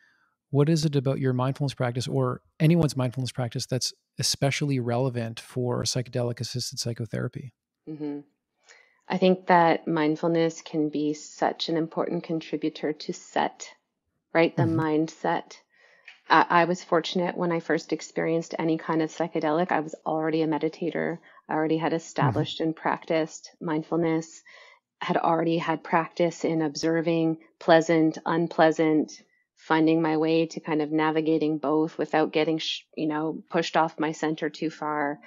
what is it about your mindfulness practice, or anyone's mindfulness practice, that's especially relevant for psychedelic assisted psychotherapy? I think that mindfulness can be such an important contributor to set, right? The mindset. I was fortunate when I first experienced any kind of psychedelic. I was already a meditator. I already had established and practiced mindfulness, had already had practice in observing pleasant, unpleasant, finding my way to kind of navigating both without getting, pushed off my center too far.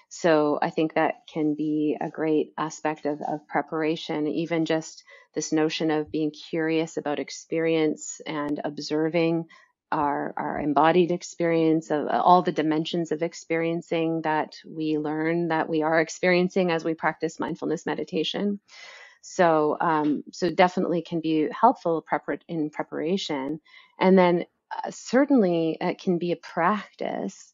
So I think that can be a great aspect of preparation, even just this notion of being curious about experience and observing our embodied experience of all the dimensions of experiencing that we learn that we are experiencing as we practice mindfulness meditation. So, so definitely can be helpful in preparation. And then certainly it can be a practice.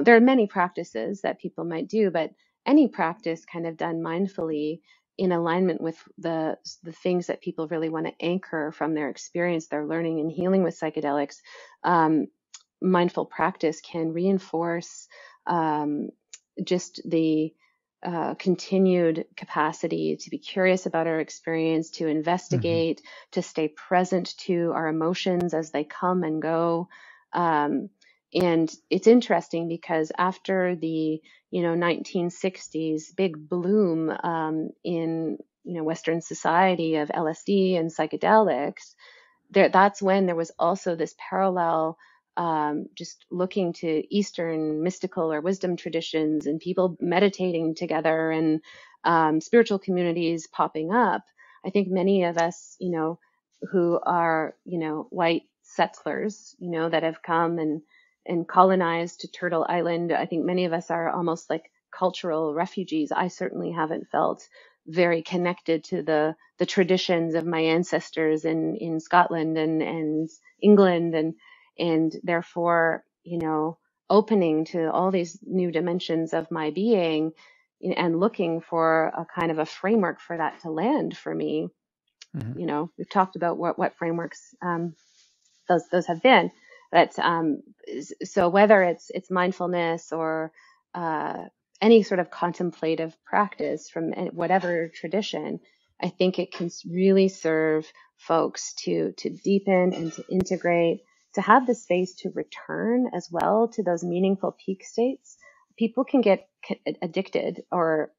There are many practices that people might do, but any practice kind of done mindfully in alignment with the things that people really want to anchor from their experience, their learning and healing with psychedelics. Mindful practice can reinforce just the continued capacity to be curious about our experience, to investigate, to stay present to our emotions as they come and go. And it's interesting because after the 1960s big bloom in Western society of LSD and psychedelics, that's when there was also this parallel, just looking to Eastern mystical or wisdom traditions and people meditating together, and spiritual communities popping up. I think many of us, who are, white settlers, that have come and colonized to Turtle Island, I think many of us are almost like cultural refugees. I certainly haven't felt very connected to the traditions of my ancestors in Scotland and England, and therefore, opening to all these new dimensions of my being, and looking for a kind of a framework for that to land for me. We've talked about what frameworks those have been, but so whether it's mindfulness or any sort of contemplative practice from whatever tradition, I think it can really serve folks to deepen and to integrate, to have the space to return as well to those meaningful peak states. People can get addicted or,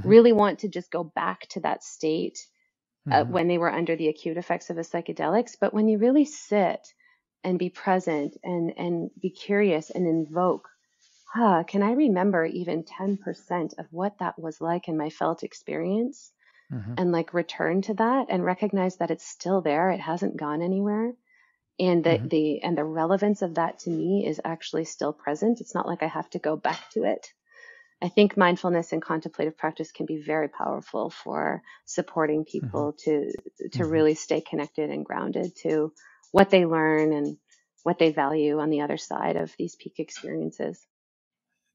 really want to just go back to that state when they were under the acute effects of a psychedelics. But when you really sit and be present and be curious and invoke, can I remember even 10% of what that was like in my felt experience? And like return to that and recognize that it's still there. It hasn't gone anywhere. And the relevance of that to me is actually still present. It's not like I have to go back to it. I think mindfulness and contemplative practice can be very powerful for supporting people to really stay connected and grounded to what they learn and what they value on the other side of these peak experiences.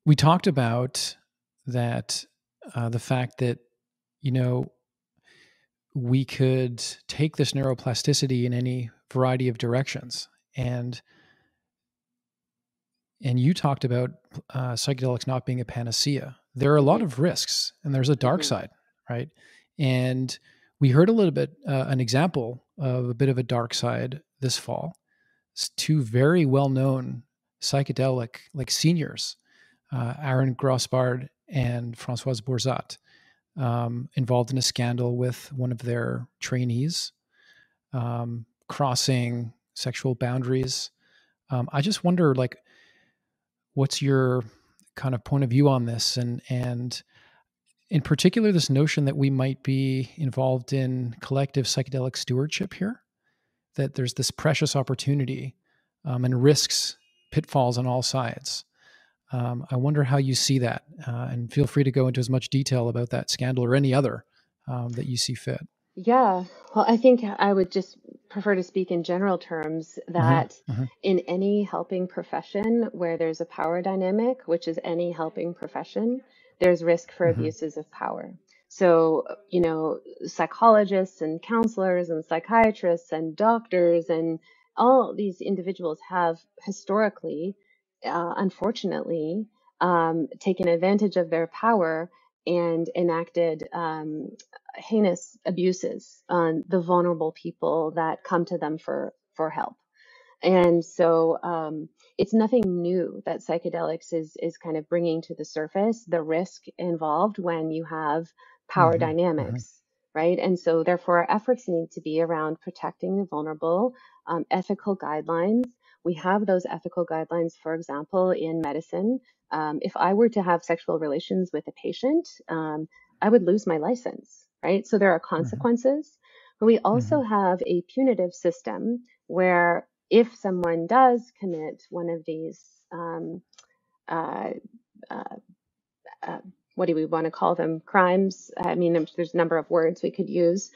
we talked about that, the fact that, we could take this neuroplasticity in any variety of directions. And you talked about psychedelics not being a panacea. There are a lot of risks, and there's a dark side, right? And we heard a little bit, an example of a bit of a dark side this fall. It's two very well-known psychedelic, like seniors, Aaron Grossbard and Françoise Bourzat, involved in a scandal with one of their trainees, crossing sexual boundaries. I just wonder, like, what's your kind of point of view on this? And in particular, this notion that we might be involved in collective psychedelic stewardship here, that there's this precious opportunity, and risks, pitfalls on all sides. I wonder how you see that, and feel free to go into as much detail about that scandal or any other that you see fit. Yeah, well, I think I would just prefer to speak in general terms that in any helping profession where there's a power dynamic, which is any helping profession, there's risk for abuses of power. So, psychologists and counselors and psychiatrists and doctors and all these individuals have historically, unfortunately, taken advantage of their power and enacted heinous abuses on the vulnerable people that come to them for help. And so it's nothing new that psychedelics is kind of bringing to the surface the risk involved when you have power dynamics, right? And so therefore our efforts need to be around protecting the vulnerable, ethical guidelines. We have those ethical guidelines, for example, in medicine. If I were to have sexual relations with a patient, I would lose my license, right? So there are consequences. But we also have a punitive system where if someone does commit one of these, what do we want to call them? Crimes. I mean, there's a number of words we could use.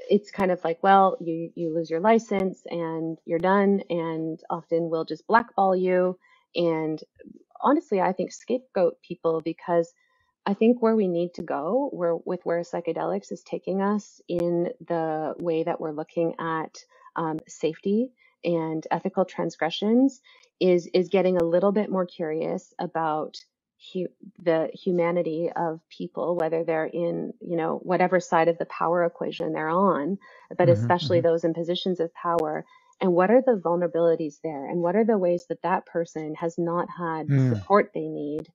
It's kind of like, well, you lose your license and you're done, and often we'll just blackball you. And honestly, I think scapegoat people, because I think where we need to go, where psychedelics is taking us in the way that we're looking at safety and ethical transgressions, is getting a little bit more curious about the humanity of people, whether they're in, whatever side of the power equation they're on, but especially those in positions of power. And what are the vulnerabilities there? And what are the ways that that person has not had the support they need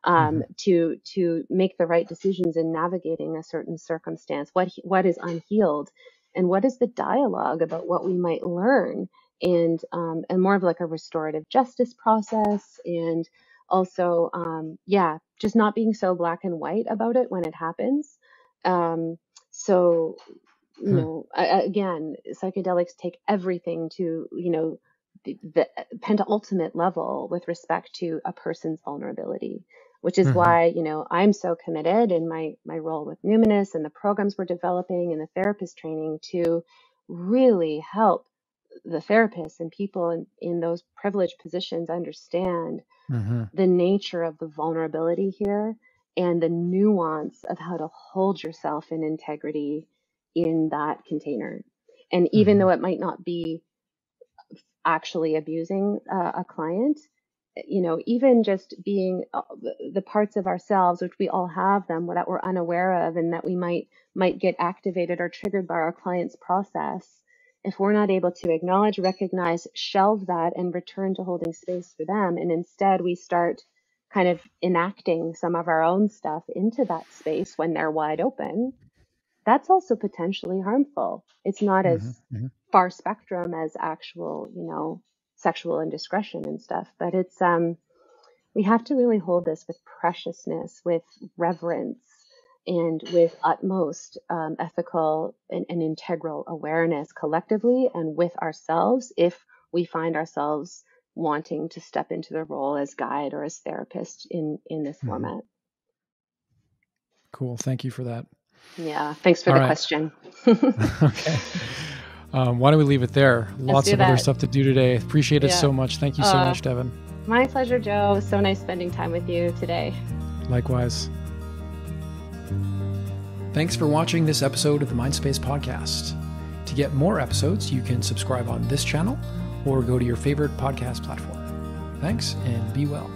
to make the right decisions in navigating a certain circumstance? What is unhealed? And what is the dialogue about what we might learn? And more of like a restorative justice process. And also, just not being so black and white about it when it happens. Again, psychedelics take everything to, the penultimate level with respect to a person's vulnerability, which is why, I'm so committed in my role with Numinus and the programs we're developing and the therapist training to really help the therapists and people in those privileged positions understand the nature of the vulnerability here and the nuance of how to hold yourself in integrity in that container. And even though it might not be actually abusing a client, even just being the parts of ourselves, which we all have them, that we're unaware of, and that we might get activated or triggered by our client's process. If we're not able to acknowledge, recognize, shelve that, and return to holding space for them, and instead we start kind of enacting some of our own stuff into that space when they're wide open, that's also potentially harmful. It's not as far spectrum as actual, sexual indiscretion and stuff, but it's, we have to really hold this with preciousness, with reverence, and with utmost ethical and integral awareness collectively and with ourselves, if we find ourselves wanting to step into the role as guide or as therapist in this format. Cool. Thank you for that. Yeah. Thanks for the question. Okay. Why don't we leave it there? Lots of other stuff to do today. Appreciate it so much. Thank you so much, Devon. My pleasure, Joe. It was so nice spending time with you today. Likewise. Thanks for watching this episode of the Mindspace podcast. To get more episodes, you can subscribe on this channel or go to your favorite podcast platform. Thanks, and be well.